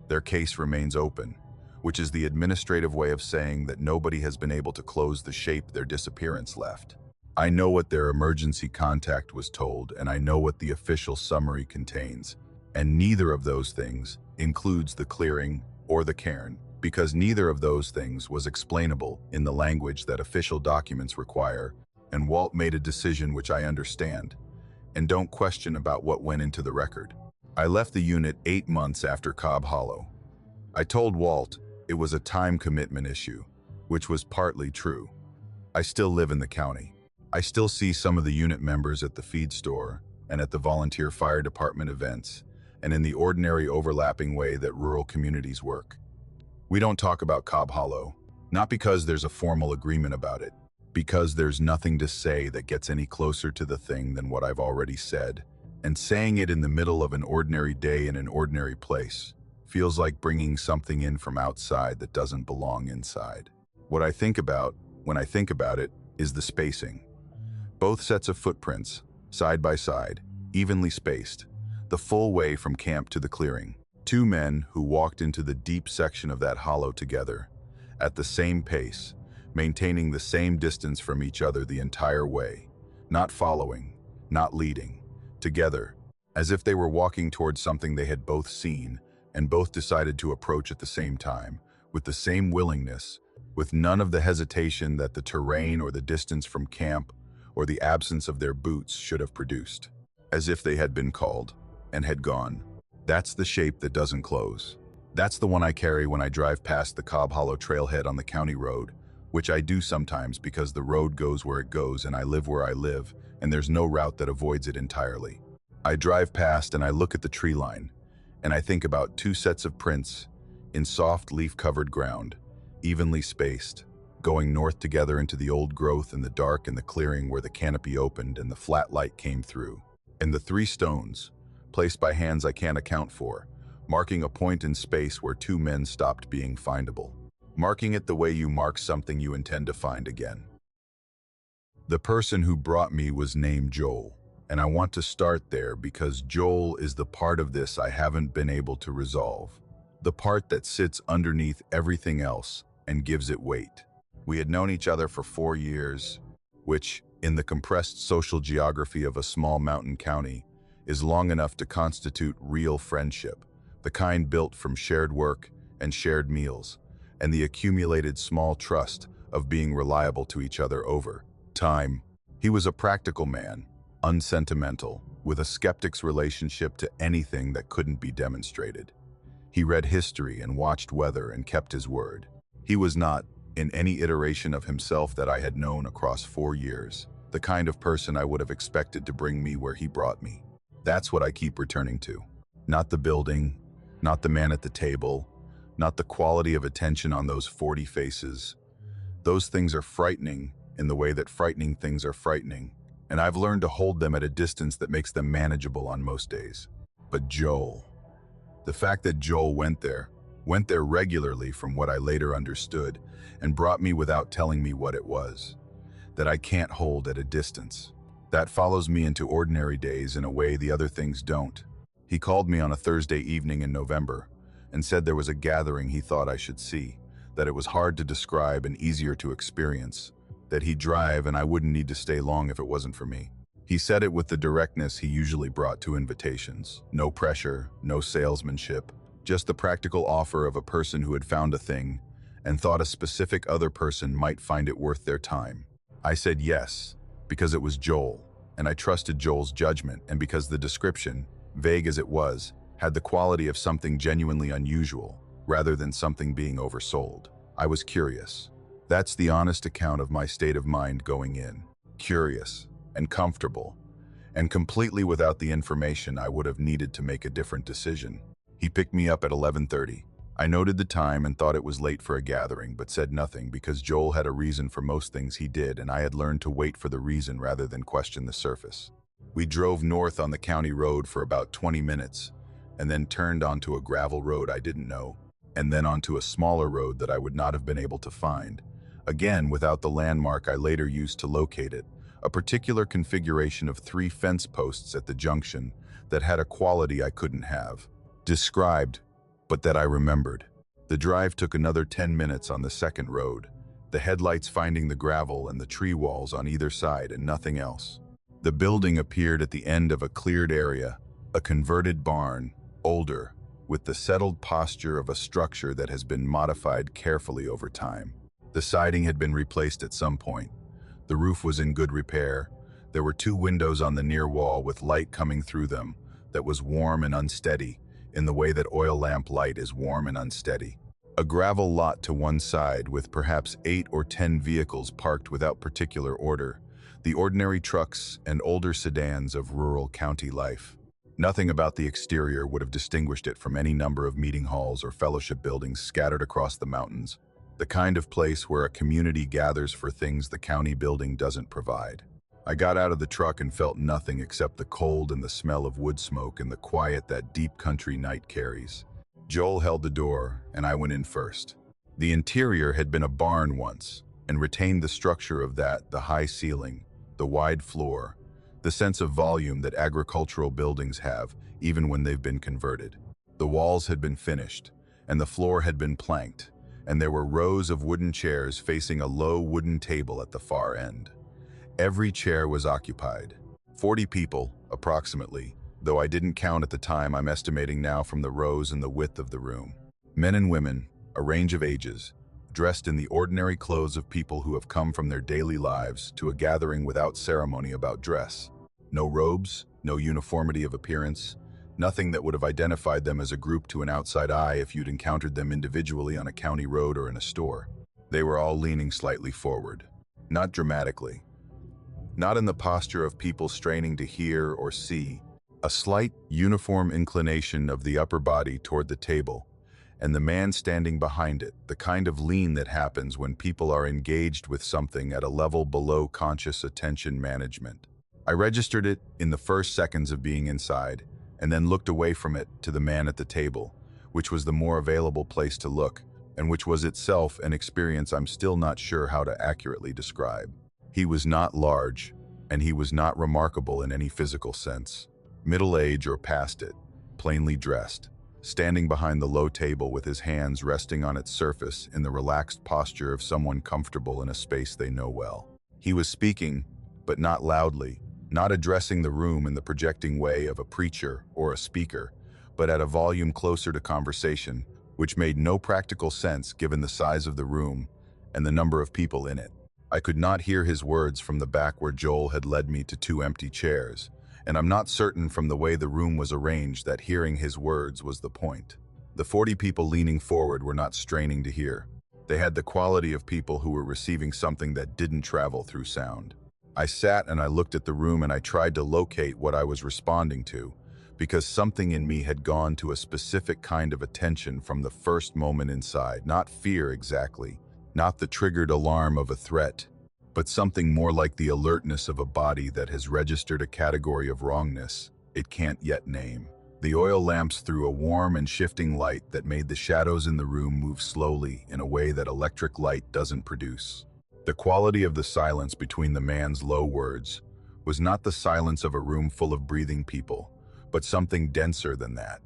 Their case remains open, which is the administrative way of saying that nobody has been able to close the shape their disappearance left. I know what their emergency contact was told, and I know what the official summary contains, and neither of those things includes the clearing or the cairn, because neither of those things was explainable in the language that official documents require, and Walt made a decision which I understand, and don't question about what went into the record. I left the unit 8 months after Cobb Hollow. I told Walt it was a time commitment issue, which was partly true. I still live in the county. I still see some of the unit members at the feed store and at the volunteer fire department events, and in the ordinary overlapping way that rural communities work. We don't talk about Cobb Hollow, not because there's a formal agreement about it, because there's nothing to say that gets any closer to the thing than what I've already said, and saying it in the middle of an ordinary day in an ordinary place feels like bringing something in from outside that doesn't belong inside. What I think about when I think about it is the spacing. Both sets of footprints, side by side, evenly spaced, the full way from camp to the clearing. 2 men who walked into the deep section of that hollow together, at the same pace, maintaining the same distance from each other the entire way, not following, not leading, together, as if they were walking towards something they had both seen and both decided to approach at the same time, with the same willingness, with none of the hesitation that the terrain or the distance from camp or the absence of their boots should have produced, as if they had been called and had gone. That's the shape that doesn't close. That's the one I carry when I drive past the Cobb Hollow trailhead on the county road, which I do sometimes because the road goes where it goes and I live where I live, and there's no route that avoids it entirely. I drive past and I look at the tree line, and I think about 2 sets of prints in soft leaf-covered ground, evenly spaced, going north together into the old growth in the dark in the clearing where the canopy opened and the flat light came through, and the 3 stones, placed by hands I can't account for, marking a point in space where 2 men stopped being findable, marking it the way you mark something you intend to find again. The person who brought me was named Joel, and I want to start there because Joel is the part of this I haven't been able to resolve, the part that sits underneath everything else and gives it weight. We had known each other for 4 years, which, in the compressed social geography of a small mountain county, is long enough to constitute real friendship, the kind built from shared work and shared meals, and the accumulated small trust of being reliable to each other over time. He was a practical man, unsentimental, with a skeptic's relationship to anything that couldn't be demonstrated. He read history and watched weather and kept his word. He was not, in any iteration of himself that I had known across 4 years, the kind of person I would have expected to bring me where he brought me. That's what I keep returning to. Not the building, not the man at the table, not the quality of attention on those 40 faces. Those things are frightening in the way that frightening things are frightening, and I've learned to hold them at a distance that makes them manageable on most days. But Joel, the fact that Joel went there regularly from what I later understood, and brought me without telling me what it was, that I can't hold at a distance. That follows me into ordinary days in a way the other things don't. He called me on a Thursday evening in November and said there was a gathering he thought I should see, that it was hard to describe and easier to experience, that he'd drive and I wouldn't need to stay long if it wasn't for me. He said it with the directness he usually brought to invitations. No pressure, no salesmanship, just the practical offer of a person who had found a thing and thought a specific other person might find it worth their time. I said yes, because it was Joel, and I trusted Joel's judgment, and because the description, vague as it was, had the quality of something genuinely unusual, rather than something being oversold. I was curious. That's the honest account of my state of mind going in. Curious, and comfortable, and completely without the information I would have needed to make a different decision. He picked me up at 11:30. I noted the time and thought it was late for a gathering, but said nothing because Joel had a reason for most things he did, and I had learned to wait for the reason rather than question the surface. We drove north on the county road for about 20 minutes, and then turned onto a gravel road I didn't know, and then onto a smaller road that I would not have been able to find, again without the landmark I later used to locate it, a particular configuration of 3 fence posts at the junction that had a quality I couldn't have described, but that I remembered. The drive took another 10 minutes on the second road, the headlights finding the gravel and the tree walls on either side and nothing else. The building appeared at the end of a cleared area, a converted barn, older, with the settled posture of a structure that has been modified carefully over time. The siding had been replaced at some point. The roof was in good repair. There were 2 windows on the near wall with light coming through them that was warm and unsteady, in the way that oil lamp light is warm and unsteady. A gravel lot to one side with perhaps 8 or 10 vehicles parked without particular order, the ordinary trucks and older sedans of rural county life. Nothing about the exterior would have distinguished it from any number of meeting halls or fellowship buildings scattered across the mountains, the kind of place where a community gathers for things the county building doesn't provide. I got out of the truck and felt nothing except the cold and the smell of wood smoke and the quiet that deep country night carries. Joel held the door, and I went in first. The interior had been a barn once, and retained the structure of that, the high ceiling, the wide floor, the sense of volume that agricultural buildings have, even when they've been converted. The walls had been finished, and the floor had been planked, and there were rows of wooden chairs facing a low wooden table at the far end. Every chair was occupied. 40 people, approximately, though I didn't count at the time. I'm estimating now from the rows and the width of the room. Men and women, a range of ages, dressed in the ordinary clothes of people who have come from their daily lives to a gathering without ceremony about dress. No robes, no uniformity of appearance, nothing that would have identified them as a group to an outside eye if you'd encountered them individually on a county road or in a store. They were all leaning slightly forward, not dramatically, not in the posture of people straining to hear or see, a slight, uniform inclination of the upper body toward the table, and the man standing behind it, the kind of lean that happens when people are engaged with something at a level below conscious attention management. I registered it in the first seconds of being inside, and then looked away from it to the man at the table, which was the more available place to look, and which was itself an experience I'm still not sure how to accurately describe. He was not large, and he was not remarkable in any physical sense. Middle age or past it, plainly dressed, standing behind the low table with his hands resting on its surface in the relaxed posture of someone comfortable in a space they know well. He was speaking, but not loudly, not addressing the room in the projecting way of a preacher or a speaker, but at a volume closer to conversation, which made no practical sense given the size of the room and the number of people in it. I could not hear his words from the back where Joel had led me to 2 empty chairs, and I'm not certain from the way the room was arranged that hearing his words was the point. The 40 people leaning forward were not straining to hear. They had the quality of people who were receiving something that didn't travel through sound. I sat and I looked at the room and I tried to locate what I was responding to, because something in me had gone to a specific kind of attention from the first moment inside. Not fear exactly, not the triggered alarm of a threat, but something more like the alertness of a body that has registered a category of wrongness it can't yet name. The oil lamps threw a warm and shifting light that made the shadows in the room move slowly in a way that electric light doesn't produce. The quality of the silence between the man's low words was not the silence of a room full of breathing people, but something denser than that,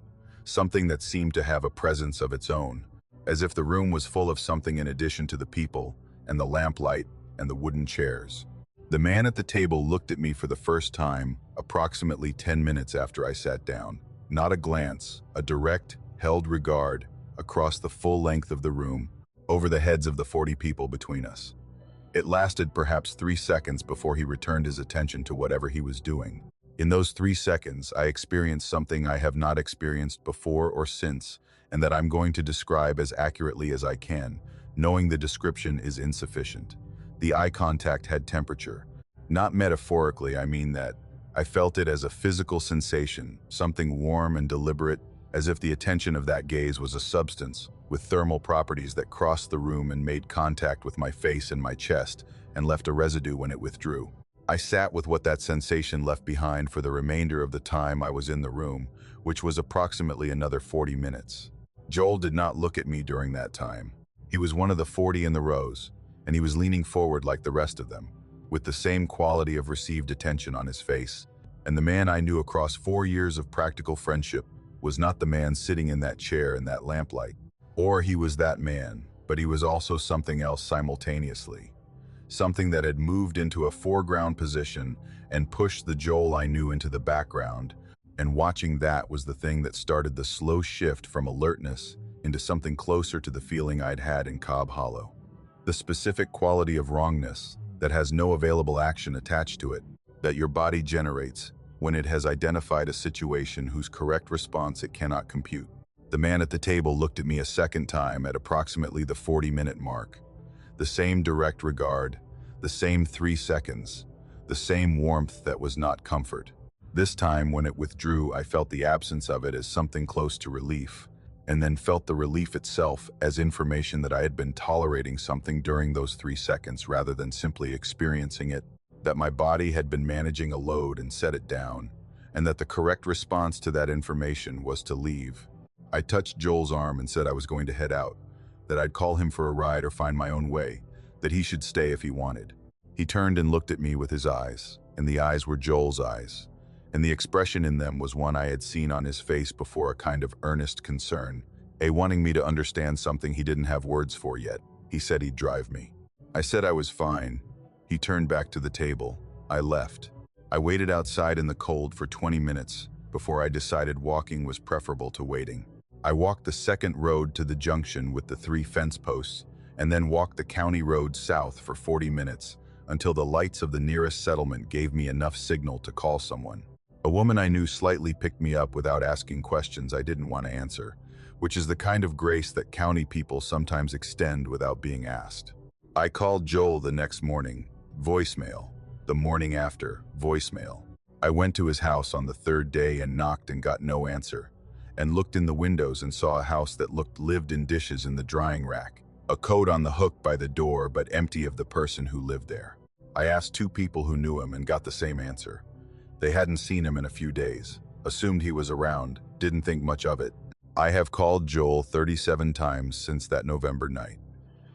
something that seemed to have a presence of its own, as if the room was full of something in addition to the people and the lamplight and the wooden chairs. The man at the table looked at me for the first time approximately 10 minutes after I sat down. Not a glance, a direct, held regard across the full length of the room, over the heads of the 40 people between us. It lasted perhaps 3 seconds before he returned his attention to whatever he was doing. In those 3 seconds, I experienced something I have not experienced before or since, and that I'm going to describe as accurately as I can, knowing the description is insufficient. The eye contact had temperature. Not metaphorically, I mean that. I felt it as a physical sensation, something warm and deliberate, as if the attention of that gaze was a substance with thermal properties that crossed the room and made contact with my face and my chest and left a residue when it withdrew. I sat with what that sensation left behind for the remainder of the time I was in the room, which was approximately another 40 minutes. Joel did not look at me during that time. He was one of the 40 in the rows, and he was leaning forward like the rest of them, with the same quality of received attention on his face. And the man I knew across 4 years of practical friendship was not the man sitting in that chair in that lamplight. Or he was that man, but he was also something else simultaneously. Something that had moved into a foreground position and pushed the Joel I knew into the background, and watching that was the thing that started the slow shift from alertness into something closer to the feeling I'd had in Cobb Hollow. The specific quality of wrongness that has no available action attached to it, that your body generates when it has identified a situation whose correct response it cannot compute. The man at the table looked at me a second time at approximately the 40-minute mark. The same direct regard, the same 3 seconds, the same warmth that was not comfort. This time, when it withdrew, I felt the absence of it as something close to relief, and then felt the relief itself as information that I had been tolerating something during those 3 seconds rather than simply experiencing it, that my body had been managing a load and set it down, and that the correct response to that information was to leave. I touched Joel's arm and said I was going to head out, that I'd call him for a ride or find my own way, that he should stay if he wanted. He turned and looked at me with his eyes, and the eyes were Joel's eyes, and the expression in them was one I had seen on his face before, a kind of earnest concern, a wanting me to understand something he didn't have words for yet. He said he'd drive me. I said I was fine. He turned back to the table. I left. I waited outside in the cold for 20 minutes before I decided walking was preferable to waiting. I walked the second road to the junction with the 3 fence posts, and then walked the county road south for 40 minutes until the lights of the nearest settlement gave me enough signal to call someone. A woman I knew slightly picked me up without asking questions I didn't want to answer, which is the kind of grace that county people sometimes extend without being asked. I called Joel the next morning, voicemail. The morning after, voicemail. I went to his house on the 3rd day and knocked and got no answer, and looked in the windows and saw a house that looked lived in, dishes in the drying rack, a coat on the hook by the door but empty of the person who lived there. I asked 2 people who knew him and got the same answer. They hadn't seen him in a few days, assumed he was around, didn't think much of it. I have called Joel 37 times since that November night.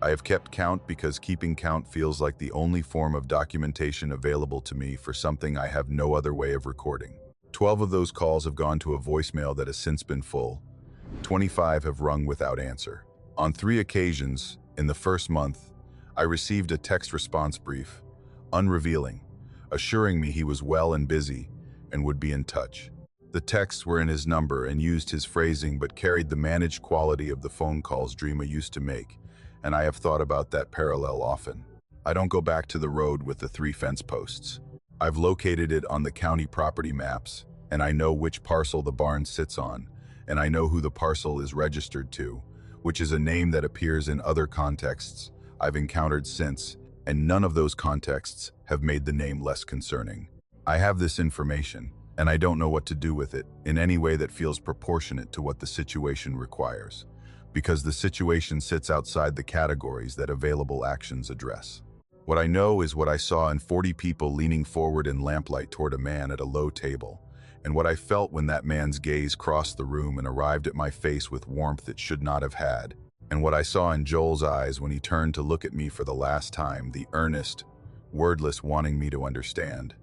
I have kept count because keeping count feels like the only form of documentation available to me for something I have no other way of recording. 12 of those calls have gone to a voicemail that has since been full. 25 have rung without answer. On 3 occasions, in the first month, I received a text response brief, unrevealing, assuring me he was well and busy and would be in touch. The texts were in his number and used his phrasing but carried the managed quality of the phone calls Dreama used to make, and I have thought about that parallel often. I don't go back to the road with the 3 fence posts. I've located it on the county property maps, and I know which parcel the barn sits on, and I know who the parcel is registered to, which is a name that appears in other contexts I've encountered since, and none of those contexts have made the name less concerning. I have this information, and I don't know what to do with it in any way that feels proportionate to what the situation requires, because the situation sits outside the categories that available actions address. What I know is what I saw in 40 people leaning forward in lamplight toward a man at a low table, and what I felt when that man's gaze crossed the room and arrived at my face with warmth it should not have had, and what I saw in Joel's eyes when he turned to look at me for the last time, the earnest, wordless wanting me to understand,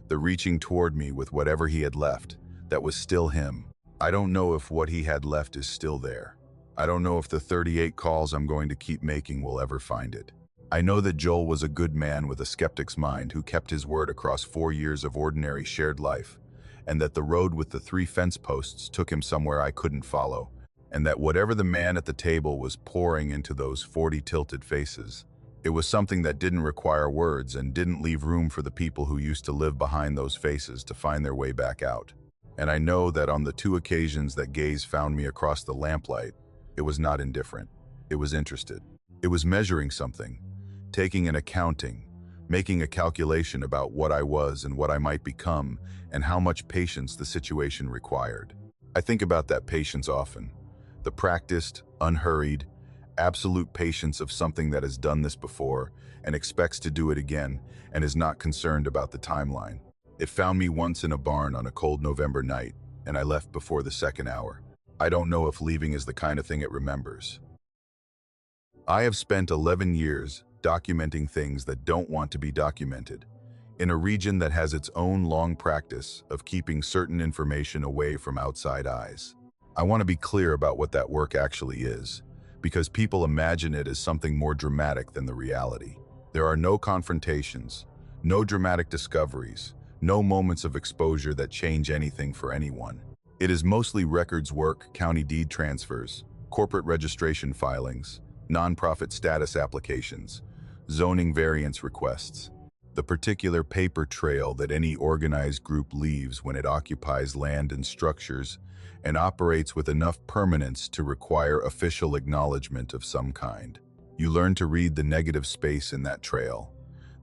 the reaching toward me with whatever he had left, that was still him. I don't know if what he had left is still there. I don't know if the 38 calls I'm going to keep making will ever find it. I know that Joel was a good man with a skeptic's mind who kept his word across 4 years of ordinary shared life, and that the road with the 3 fence posts took him somewhere I couldn't follow, and that whatever the man at the table was pouring into those 40 tilted faces, it was something that didn't require words and didn't leave room for the people who used to live behind those faces to find their way back out. And I know that on the 2 occasions that gaze found me across the lamplight, it was not indifferent. It was interested. It was measuring something, taking an accounting, making a calculation about what I was and what I might become and how much patience the situation required. I think about that patience often. The practiced, unhurried, absolute patience of something that has done this before and expects to do it again and is not concerned about the timeline. It found me once in a barn on a cold November night, and I left before the 2nd hour. I don't know if leaving is the kind of thing it remembers. I have spent 11 years documenting things that don't want to be documented, in a region that has its own long practice of keeping certain information away from outside eyes. I want to be clear about what that work actually is, because people imagine it as something more dramatic than the reality. There are no confrontations, no dramatic discoveries, no moments of exposure that change anything for anyone. It is mostly records work, county deed transfers, corporate registration filings, nonprofit status applications, zoning variance requests, the particular paper trail that any organized group leaves when it occupies land and structures and operates with enough permanence to require official acknowledgement of some kind. You learn to read the negative space in that trail,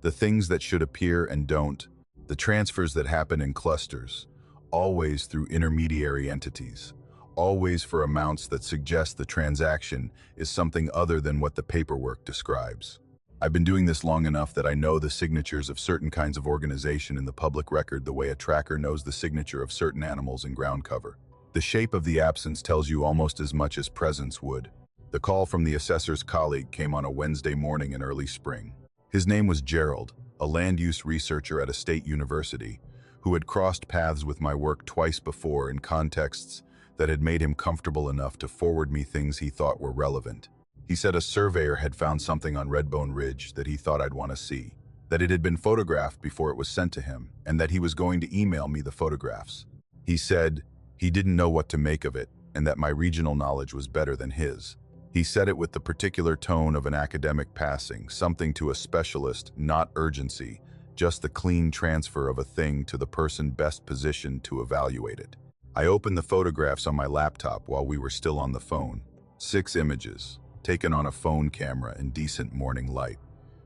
the things that should appear and don't, the transfers that happen in clusters, always through intermediary entities, always for amounts that suggest the transaction is something other than what the paperwork describes. I've been doing this long enough that I know the signatures of certain kinds of organization in the public record the way a tracker knows the signature of certain animals in ground cover. The shape of the absence tells you almost as much as presence would. The call from the assessor's colleague came on a Wednesday morning in early spring. His name was Gerald, a land use researcher at a state university, who had crossed paths with my work twice before in contexts that had made him comfortable enough to forward me things he thought were relevant. He said a surveyor had found something on Redbone Ridge that he thought I'd want to see, that it had been photographed before it was sent to him, and that he was going to email me the photographs. He said he didn't know what to make of it, and that my regional knowledge was better than his. He said it with the particular tone of an academic passing, something to a specialist, not urgency, just the clean transfer of a thing to the person best positioned to evaluate it. I opened the photographs on my laptop while we were still on the phone. 6 images, taken on a phone camera in decent morning light,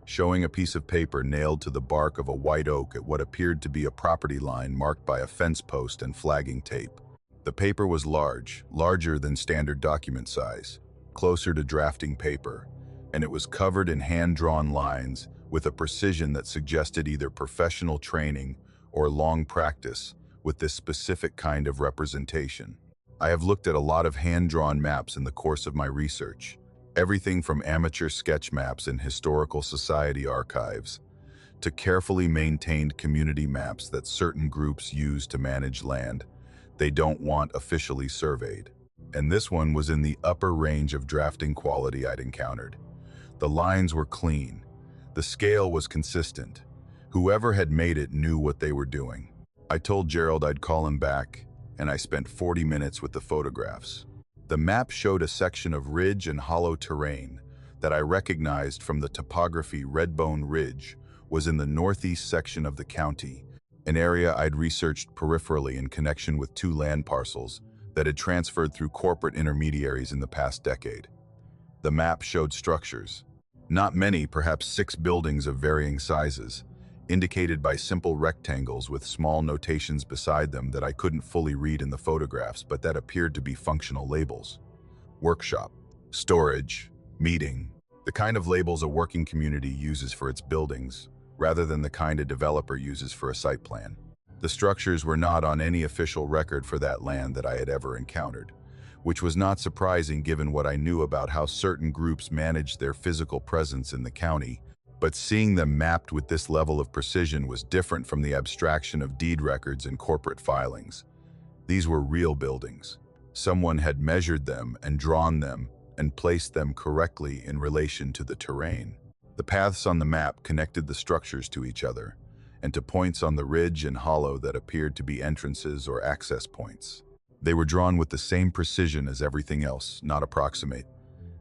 showing a piece of paper nailed to the bark of a white oak at what appeared to be a property line marked by a fence post and flagging tape. The paper was large, larger than standard document size, closer to drafting paper, and it was covered in hand-drawn lines with a precision that suggested either professional training or long practice with this specific kind of representation. I have looked at a lot of hand-drawn maps in the course of my research, everything from amateur sketch maps in historical society archives to carefully maintained community maps that certain groups use to manage land they don't want officially surveyed. And this one was in the upper range of drafting quality I'd encountered. The lines were clean. The scale was consistent. Whoever had made it knew what they were doing. I told Gerald I'd call him back, and I spent 40 minutes with the photographs. The map showed a section of ridge and hollow terrain that I recognized from the topography. Redbone Ridge was in the northeast section of the county, an area I'd researched peripherally in connection with 2 land parcels that had transferred through corporate intermediaries in the past decade. The map showed structures. Not many, perhaps 6 buildings of varying sizes, indicated by simple rectangles with small notations beside them that I couldn't fully read in the photographs but that appeared to be functional labels. Workshop, storage, meeting, the kind of labels a working community uses for its buildings, rather than the kind a developer uses for a site plan. The structures were not on any official record for that land that I had ever encountered, which was not surprising given what I knew about how certain groups managed their physical presence in the county, but seeing them mapped with this level of precision was different from the abstraction of deed records and corporate filings. These were real buildings. Someone had measured them and drawn them and placed them correctly in relation to the terrain. The paths on the map connected the structures to each other, and to points on the ridge and hollow that appeared to be entrances or access points. They were drawn with the same precision as everything else, not approximate,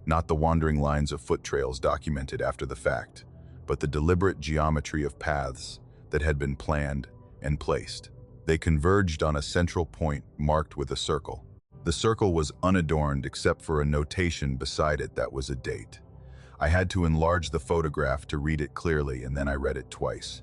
not the wandering lines of foot trails documented after the fact, but the deliberate geometry of paths that had been planned and placed. They converged on a central point marked with a circle. The circle was unadorned except for a notation beside it that was a date. I had to enlarge the photograph to read it clearly, and then I read it twice.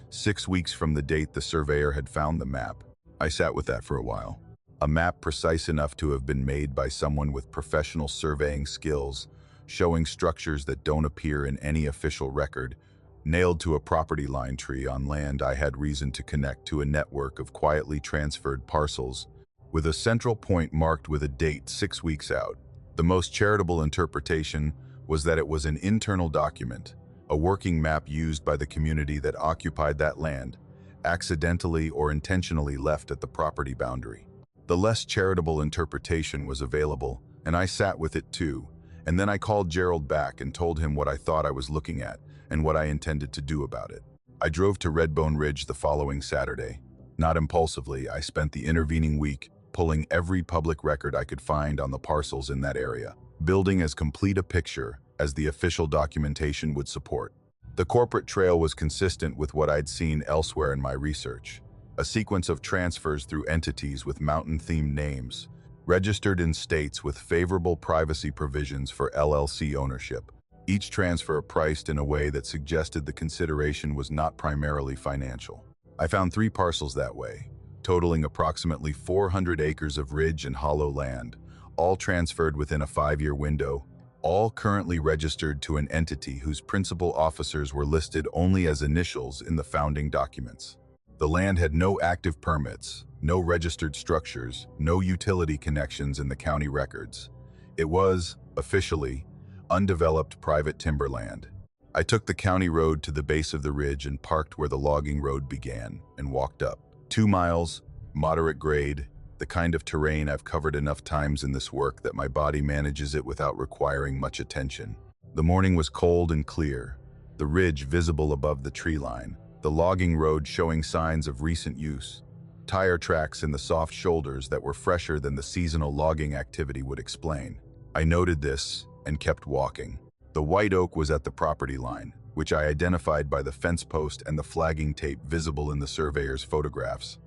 6 weeks from the date the surveyor had found the map. I sat with that for a while. A map precise enough to have been made by someone with professional surveying skills, showing structures that don't appear in any official record, nailed to a property line tree on land I had reason to connect to a network of quietly transferred parcels, with a central point marked with a date 6 weeks out. The most charitable interpretation was that it was an internal document, a working map used by the community that occupied that land, accidentally or intentionally left at the property boundary. The less charitable interpretation was available, and I sat with it too, and then I called Gerald back and told him what I thought I was looking at and what I intended to do about it. I drove to Redbone Ridge the following Saturday. Not impulsively, I spent the intervening week pulling every public record I could find on the parcels in that area, building as complete a picture as the official documentation would support. The corporate trail was consistent with what I'd seen elsewhere in my research, a sequence of transfers through entities with mountain-themed names, registered in states with favorable privacy provisions for LLC ownership, each transfer priced in a way that suggested the consideration was not primarily financial. I found 3 parcels that way, totaling approximately 400 acres of ridge and hollow land, all transferred within a 5-year window, all currently registered to an entity whose principal officers were listed only as initials in the founding documents. The land had no active permits, no registered structures, no utility connections in the county records. It was, officially, undeveloped private timberland. I took the county road to the base of the ridge and parked where the logging road began and walked up. 2 miles, moderate grade, the kind of terrain I've covered enough times in this work that my body manages it without requiring much attention. The morning was cold and clear, the ridge visible above the tree line, the logging road showing signs of recent use, tire tracks in the soft shoulders that were fresher than the seasonal logging activity would explain. I noted this and kept walking. The white oak was at the property line, which I identified by the fence post and the flagging tape visible in the surveyor's photographs.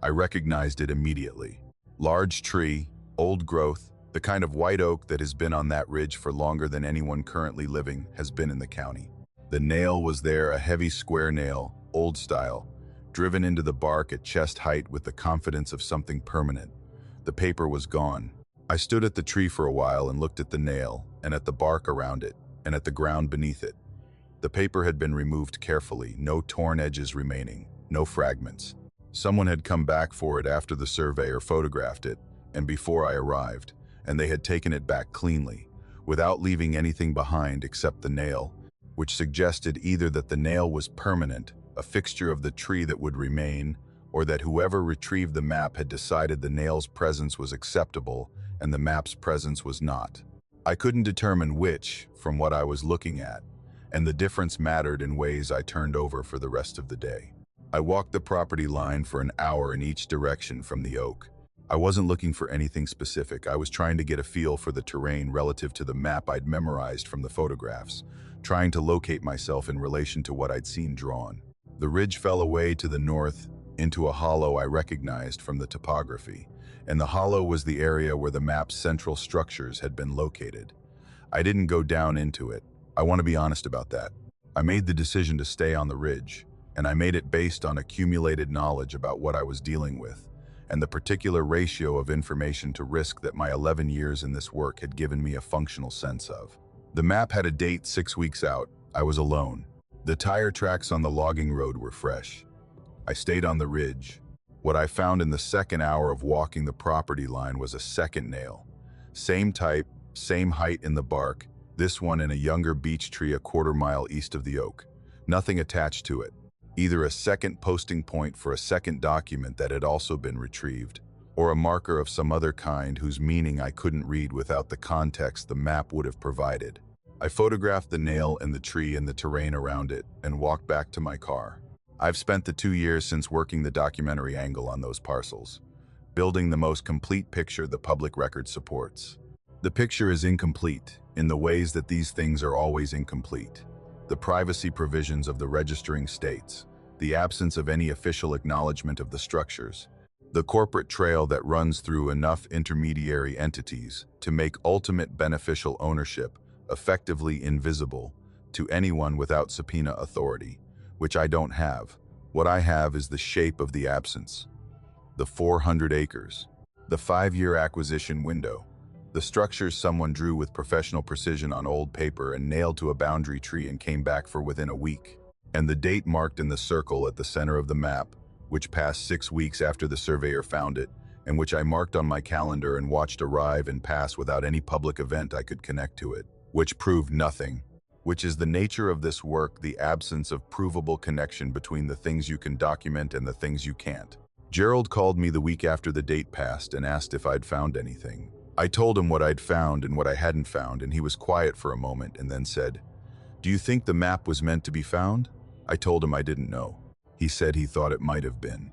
I recognized it immediately. Large tree, old growth, the kind of white oak that has been on that ridge for longer than anyone currently living has been in the county. The nail was there, a heavy square nail, old style, driven into the bark at chest height with the confidence of something permanent. The paper was gone. I stood at the tree for a while and looked at the nail, and at the bark around it, and at the ground beneath it. The paper had been removed carefully, no torn edges remaining, no fragments. Someone had come back for it after the surveyor photographed it, and before I arrived, and they had taken it back cleanly, without leaving anything behind except the nail, which suggested either that the nail was permanent, a fixture of the tree that would remain, or that whoever retrieved the map had decided the nail's presence was acceptable and the map's presence was not. I couldn't determine which, from what I was looking at, and the difference mattered in ways I turned over for the rest of the day. I walked the property line for an hour in each direction from the oak. I wasn't looking for anything specific. I was trying to get a feel for the terrain relative to the map I'd memorized from the photographs, trying to locate myself in relation to what I'd seen drawn. The ridge fell away to the north into a hollow I recognized from the topography, and the hollow was the area where the map's central structures had been located. I didn't go down into it. I want to be honest about that. I made the decision to stay on the ridge, and I made it based on accumulated knowledge about what I was dealing with, and the particular ratio of information to risk that my 11 years in this work had given me a functional sense of. The map had a date 6 weeks out. I was alone. The tire tracks on the logging road were fresh. I stayed on the ridge. What I found in the second hour of walking the property line was a second nail. Same type, same height in the bark, this one in a younger beech tree a quarter-mile east of the oak. Nothing attached to it. Either a second posting point for a second document that had also been retrieved, or a marker of some other kind whose meaning I couldn't read without the context the map would have provided. I photographed the nail and the tree and the terrain around it and walked back to my car. I've spent the 2 years since working the documentary angle on those parcels, building the most complete picture the public record supports. The picture is incomplete in the ways that these things are always incomplete. The privacy provisions of the registering states, the absence of any official acknowledgement of the structures, the corporate trail that runs through enough intermediary entities to make ultimate beneficial ownership effectively invisible to anyone without subpoena authority, which I don't have. What I have is the shape of the absence. The 400 acres. The 5-year acquisition window. The structures someone drew with professional precision on old paper and nailed to a boundary tree and came back for within a week. And the date marked in the circle at the center of the map, which passed 6 weeks after the surveyor found it, and which I marked on my calendar and watched arrive and pass without any public event I could connect to it, which proved nothing. Which is the nature of this work, the absence of provable connection between the things you can document and the things you can't. Gerald called me the week after the date passed and asked if I'd found anything. I told him what I'd found and what I hadn't found, and he was quiet for a moment and then said, "Do you think the map was meant to be found?" I told him I didn't know. He said he thought it might have been.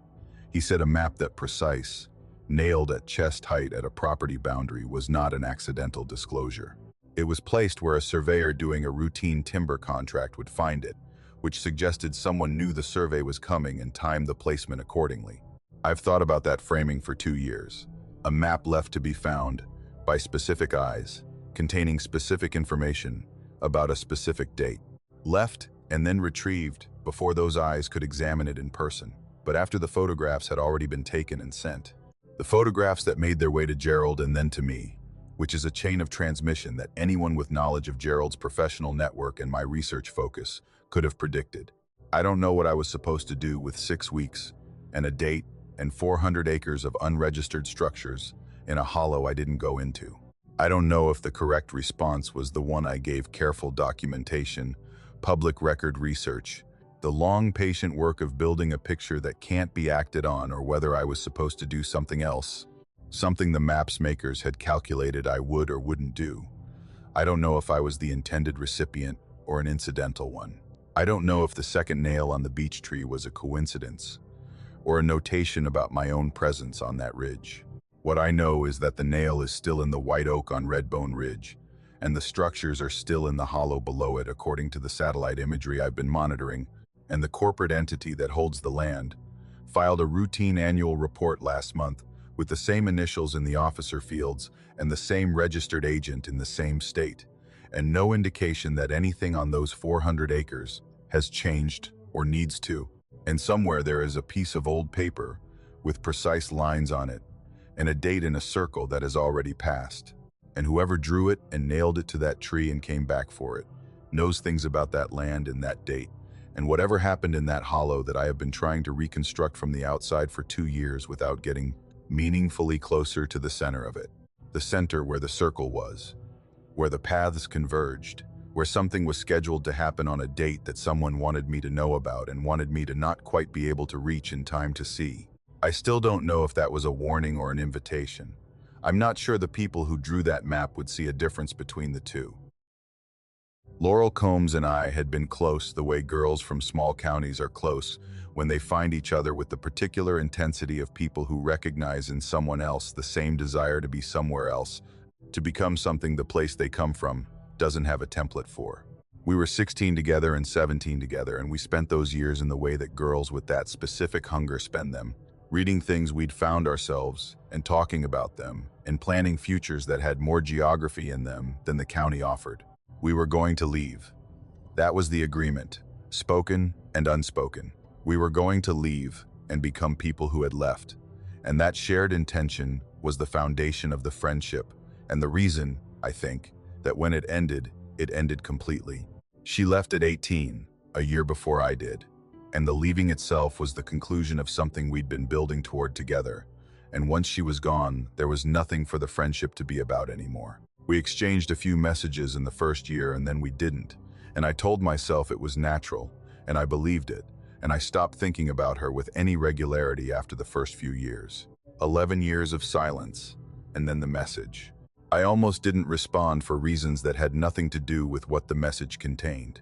He said a map that precise, nailed at chest height at a property boundary was not an accidental disclosure. It was placed where a surveyor doing a routine timber contract would find it, which suggested someone knew the survey was coming and timed the placement accordingly. I've thought about that framing for 2 years. A map left to be found by specific eyes, containing specific information about a specific date. Left and then retrieved before those eyes could examine it in person, but after the photographs had already been taken and sent. The photographs that made their way to Gerald and then to me, which is a chain of transmission that anyone with knowledge of Gerald's professional network and my research focus could have predicted. I don't know what I was supposed to do with 6 weeks and a date and 400 acres of unregistered structures in a hollow I didn't go into. I don't know if the correct response was the one I gave: careful documentation, public record research, the long, patient work of building a picture that can't be acted on, or whether I was supposed to do something else. Something the maps makers had calculated I would or wouldn't do. I don't know if I was the intended recipient or an incidental one. I don't know if the second nail on the beech tree was a coincidence or a notation about my own presence on that ridge. What I know is that the nail is still in the white oak on Redbone Ridge, and the structures are still in the hollow below it according to the satellite imagery I've been monitoring, and the corporate entity that holds the land filed a routine annual report last month with the same initials in the officer fields and the same registered agent in the same state, and no indication that anything on those 400 acres has changed or needs to. And somewhere there is a piece of old paper with precise lines on it and a date in a circle that has already passed. And whoever drew it and nailed it to that tree and came back for it knows things about that land and that date, and whatever happened in that hollow that I have been trying to reconstruct from the outside for 2 years without getting meaningfully closer to the center of it. The center where the circle was, where the paths converged, where something was scheduled to happen on a date that someone wanted me to know about and wanted me to not quite be able to reach in time to see. I still don't know if that was a warning or an invitation. I'm not sure the people who drew that map would see a difference between the two. Laurel Combs and I had been close the way girls from small counties are close when they find each other, with the particular intensity of people who recognize in someone else the same desire to be somewhere else, to become something the place they come from doesn't have a template for. We were 16 together and 17 together, and we spent those years in the way that girls with that specific hunger spend them, reading things we'd found ourselves and talking about them and planning futures that had more geography in them than the county offered. We were going to leave. That was the agreement, spoken and unspoken. We were going to leave and become people who had left, and that shared intention was the foundation of the friendship, and the reason, I think, that when it ended completely. She left at 18, a year before I did, and the leaving itself was the conclusion of something we'd been building toward together, and once she was gone, there was nothing for the friendship to be about anymore. We exchanged a few messages in the first year and then we didn't, and I told myself it was natural, and I believed it, and I stopped thinking about her with any regularity after the first few years. 11 years of silence, and then the message. I almost didn't respond for reasons that had nothing to do with what the message contained.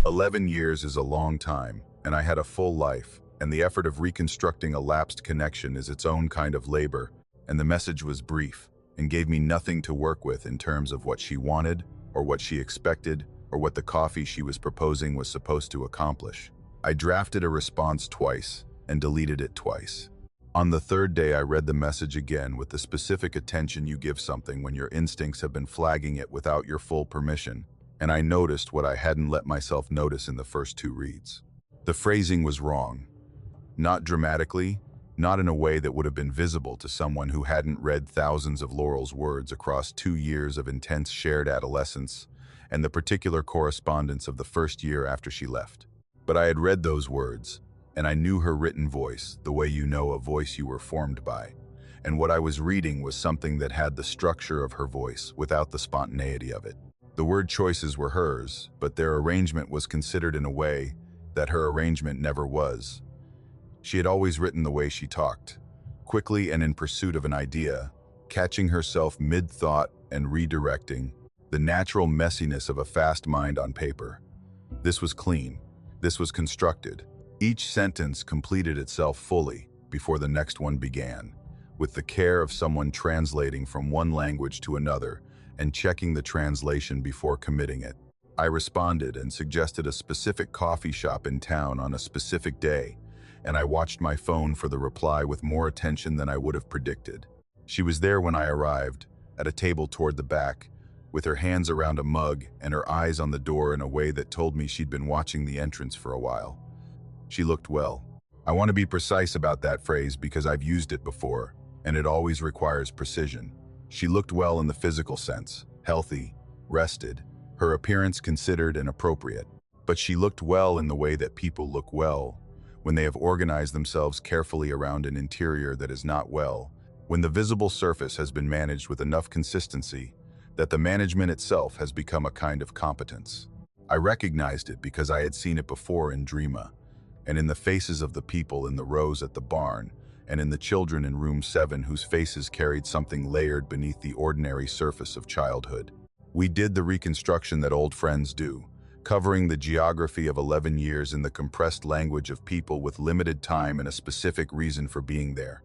11 years is a long time, and I had a full life, and the effort of reconstructing a lapsed connection is its own kind of labor, and the message was brief, and gave me nothing to work with in terms of what she wanted, or what she expected, or what the coffee she was proposing was supposed to accomplish. I drafted a response twice, and deleted it twice. On the third day, I read the message again with the specific attention you give something when your instincts have been flagging it without your full permission, and I noticed what I hadn't let myself notice in the first two reads. The phrasing was wrong. Not dramatically, not in a way that would have been visible to someone who hadn't read thousands of Laurel's words across 2 years of intense shared adolescence and the particular correspondence of the first year after she left. But I had read those words, and I knew her written voice, the way you know a voice you were formed by. And what I was reading was something that had the structure of her voice without the spontaneity of it. The word choices were hers, but their arrangement was considered in a way that her arrangement never was. She had always written the way she talked, quickly and in pursuit of an idea, catching herself mid-thought and redirecting, the natural messiness of a fast mind on paper. This was clean. This was constructed. Each sentence completed itself fully before the next one began, with the care of someone translating from one language to another and checking the translation before committing it. I responded and suggested a specific coffee shop in town on a specific day, and I watched my phone for the reply with more attention than I would have predicted. She was there when I arrived, at a table toward the back, with her hands around a mug and her eyes on the door in a way that told me she'd been watching the entrance for a while. She looked well. I want to be precise about that phrase because I've used it before, and it always requires precision. She looked well in the physical sense, healthy, rested, her appearance considered and appropriate. But she looked well in the way that people look well, when they have organized themselves carefully around an interior that is not well, when the visible surface has been managed with enough consistency that the management itself has become a kind of competence. I recognized it because I had seen it before in Dreama, and in the faces of the people in the rows at the barn, and in the children in room 7 whose faces carried something layered beneath the ordinary surface of childhood. We did the reconstruction that old friends do, covering the geography of 11 years in the compressed language of people with limited time and a specific reason for being there.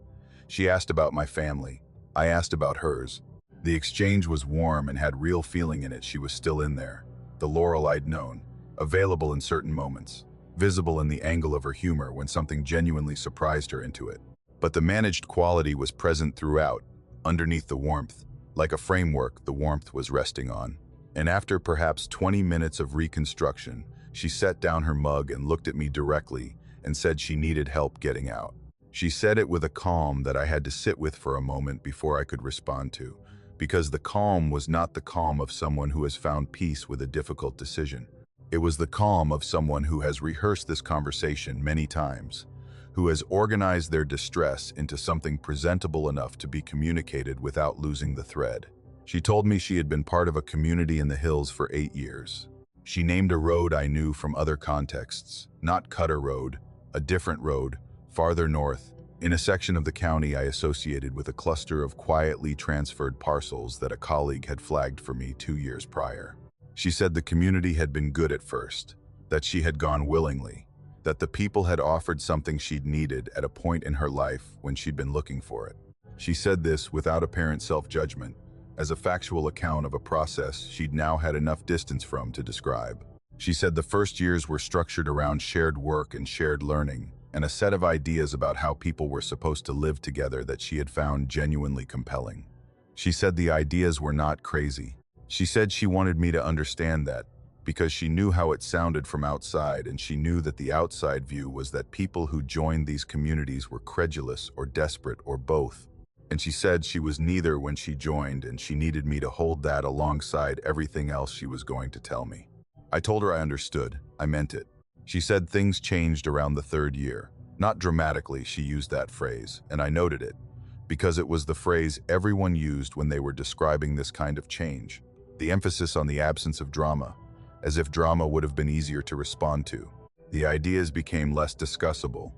She asked about my family. I asked about hers. The exchange was warm and had real feeling in it. She was still in there, the Laurel I'd known, available in certain moments, visible in the angle of her humor when something genuinely surprised her into it. But the managed quality was present throughout, underneath the warmth. Like a framework the warmth was resting on. And after perhaps 20 minutes of reconstruction, she set down her mug and looked at me directly and said she needed help getting out. She said it with a calm that I had to sit with for a moment before I could respond to, because the calm was not the calm of someone who has found peace with a difficult decision. It was the calm of someone who has rehearsed this conversation many times, who has organized their distress into something presentable enough to be communicated without losing the thread. She told me she had been part of a community in the hills for 8 years. She named a road I knew from other contexts, not Cutter Road, a different road, farther north, in a section of the county I associated with a cluster of quietly transferred parcels that a colleague had flagged for me 2 years prior. She said the community had been good at first, that she had gone willingly, that the people had offered something she'd needed at a point in her life when she'd been looking for it. She said this without apparent self-judgment, as a factual account of a process she'd now had enough distance from to describe. She said the first years were structured around shared work and shared learning, and a set of ideas about how people were supposed to live together that she had found genuinely compelling. She said the ideas were not crazy. She said she wanted me to understand that, because she knew how it sounded from outside, and she knew that the outside view was that people who joined these communities were credulous or desperate or both. And she said she was neither when she joined, and she needed me to hold that alongside everything else she was going to tell me. I told her I understood. I meant it. She said things changed around the third year. Not dramatically, she used that phrase, and I noted it, because it was the phrase everyone used when they were describing this kind of change. The emphasis on the absence of drama, as if drama would have been easier to respond to. The ideas became less discussable.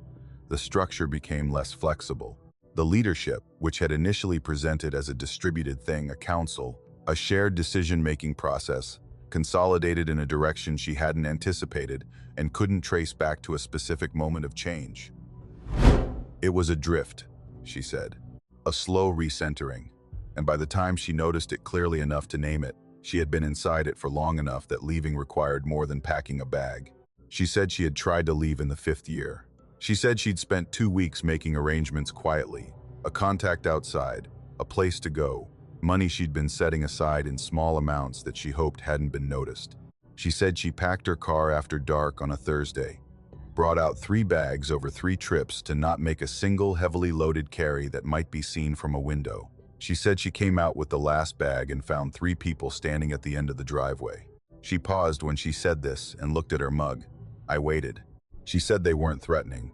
The structure became less flexible. The leadership, which had initially presented as a distributed thing, a council, a shared decision-making process, consolidated in a direction she hadn't anticipated and couldn't trace back to a specific moment of change. It was a drift, she said, a slow recentering, and by the time she noticed it clearly enough to name it, she had been inside it for long enough that leaving required more than packing a bag. She said she had tried to leave in the 5th year. She said she'd spent 2 weeks making arrangements quietly, a contact outside, a place to go, money she'd been setting aside in small amounts that she hoped hadn't been noticed. She said she packed her car after dark on a Thursday, brought out 3 bags over 3 trips to not make a single heavily loaded carry that might be seen from a window. She said she came out with the last bag and found 3 people standing at the end of the driveway. She paused when she said this and looked at her mug. I waited. She said they weren't threatening.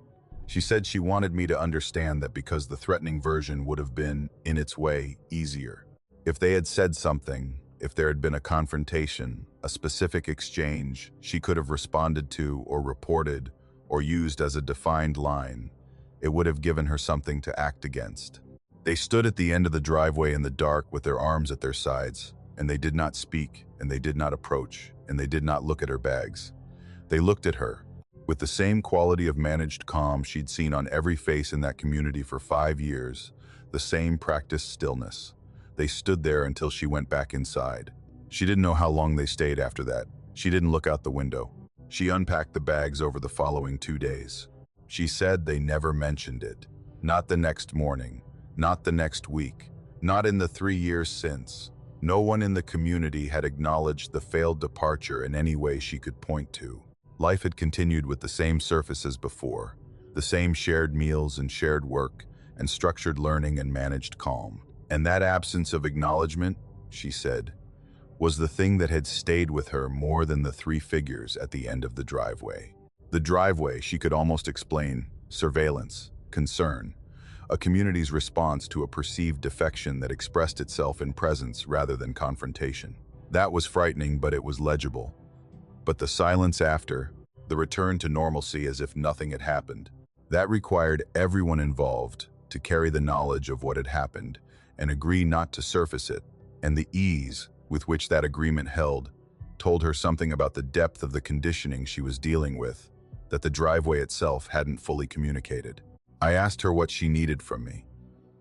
She said she wanted me to understand that because the threatening version would have been, in its way, easier. If they had said something, if there had been a confrontation, a specific exchange she could have responded to or reported or used as a defined line, it would have given her something to act against. They stood at the end of the driveway in the dark with their arms at their sides, and they did not speak, and they did not approach, and they did not look at her bags. They looked at her, with the same quality of managed calm she'd seen on every face in that community for 5 years, the same practiced stillness. They stood there until she went back inside. She didn't know how long they stayed after that. She didn't look out the window. She unpacked the bags over the following 2 days. She said they never mentioned it. Not the next morning, not the next week, not in the 3 years since. No one in the community had acknowledged the failed departure in any way she could point to. Life had continued with the same surface as before, the same shared meals and shared work, and structured learning and managed calm. And that absence of acknowledgement, she said, was the thing that had stayed with her more than the 3 figures at the end of the driveway. The driveway, she could almost explain, surveillance, concern, a community's response to a perceived defection that expressed itself in presence rather than confrontation. That was frightening, but it was legible. But the silence after, the return to normalcy as if nothing had happened, that required everyone involved to carry the knowledge of what had happened and agree not to surface it, and the ease with which that agreement held told her something about the depth of the conditioning she was dealing with that the driveway itself hadn't fully communicated. I asked her what she needed from me.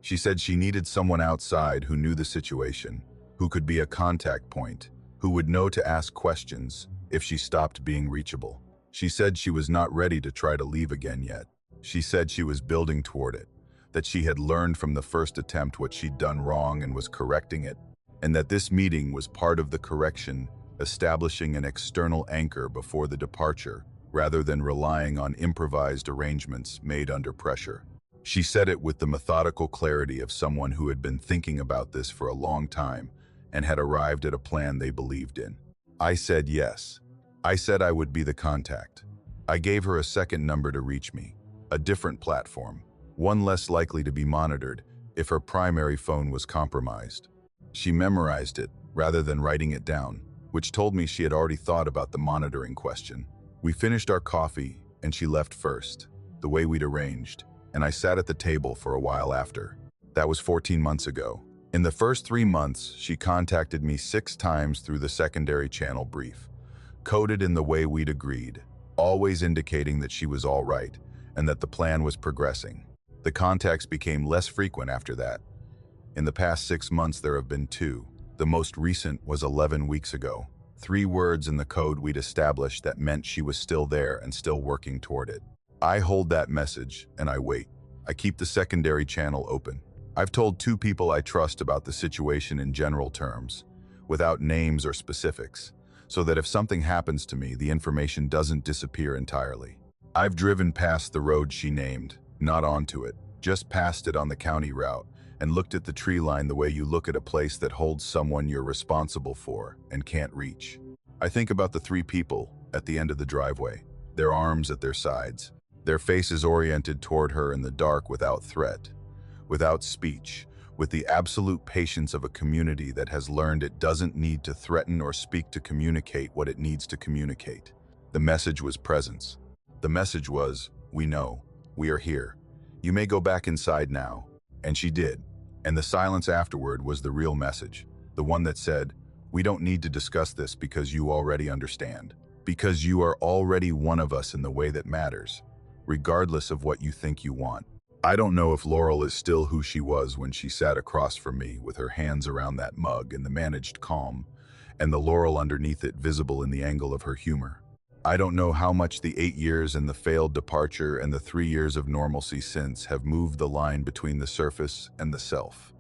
She said she needed someone outside who knew the situation, who could be a contact point, who would know to ask questions if she stopped being reachable. She said she was not ready to try to leave again yet. She said she was building toward it, that she had learned from the first attempt what she'd done wrong and was correcting it, and that this meeting was part of the correction, establishing an external anchor before the departure, rather than relying on improvised arrangements made under pressure. She said it with the methodical clarity of someone who had been thinking about this for a long time and had arrived at a plan they believed in. I said yes. I said I would be the contact. I gave her a second number to reach me, a different platform, one less likely to be monitored if her primary phone was compromised. She memorized it rather than writing it down, which told me she had already thought about the monitoring question. We finished our coffee and she left first, the way we'd arranged, and I sat at the table for a while after. That was 14 months ago. In the first 3 months, she contacted me 6 times through the secondary channel brief, coded in the way we'd agreed, always indicating that she was all right and that the plan was progressing. The contacts became less frequent after that. In the past 6 months, there have been 2. The most recent was 11 weeks ago. 3 words in the code we'd established that meant she was still there and still working toward it. I hold that message and I wait. I keep the secondary channel open. I've told 2 people I trust about the situation in general terms, without names or specifics, so that if something happens to me, the information doesn't disappear entirely. I've driven past the road she named, not onto it, just past it on the county route, and looked at the tree line the way you look at a place that holds someone you're responsible for and can't reach. I think about the three people at the end of the driveway, their arms at their sides, their faces oriented toward her in the dark without threat, without speech, with the absolute patience of a community that has learned it doesn't need to threaten or speak to communicate what it needs to communicate. The message was presence. The message was, we know, we are here. You may go back inside now. And she did. And the silence afterward was the real message, the one that said, we don't need to discuss this because you already understand. Because you are already one of us in the way that matters, regardless of what you think you want. I don't know if Laurel is still who she was when she sat across from me with her hands around that mug in the managed calm, and the Laurel underneath it visible in the angle of her humor. I don't know how much the 8 years and the failed departure and the 3 years of normalcy since have moved the line between the surface and the self.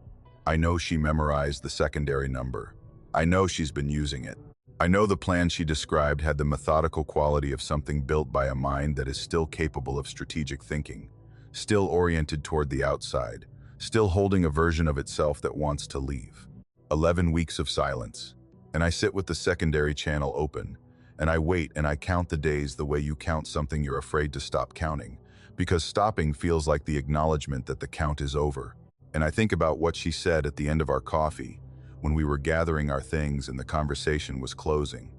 I know she memorized the secondary number. I know she's been using it. I know the plan she described had the methodical quality of something built by a mind that is still capable of strategic thinking, still oriented toward the outside, still holding a version of itself that wants to leave. 11 weeks of silence, and I sit with the secondary channel open, and I wait and I count the days the way you count something you're afraid to stop counting, because stopping feels like the acknowledgement that the count is over. And I think about what she said at the end of our coffee, when we were gathering our things and the conversation was closing.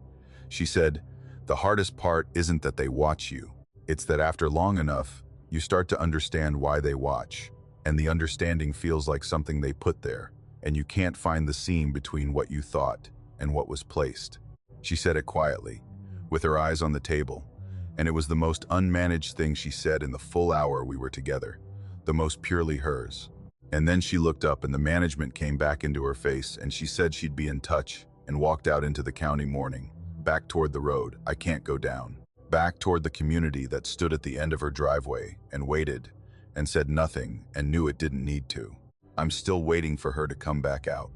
She said, the hardest part isn't that they watch you. It's that after long enough, you start to understand why they watch. And the understanding feels like something they put there, and you can't find the seam between what you thought and what was placed. She said it quietly, with her eyes on the table, and it was the most unmanaged thing she said in the full hour we were together, the most purely hers. And then she looked up and the management came back into her face and she said she'd be in touch and walked out into the county morning, back toward the road, I can't go down, back toward the community that stood at the end of her driveway and waited and said nothing and knew it didn't need to. I'm still waiting for her to come back out.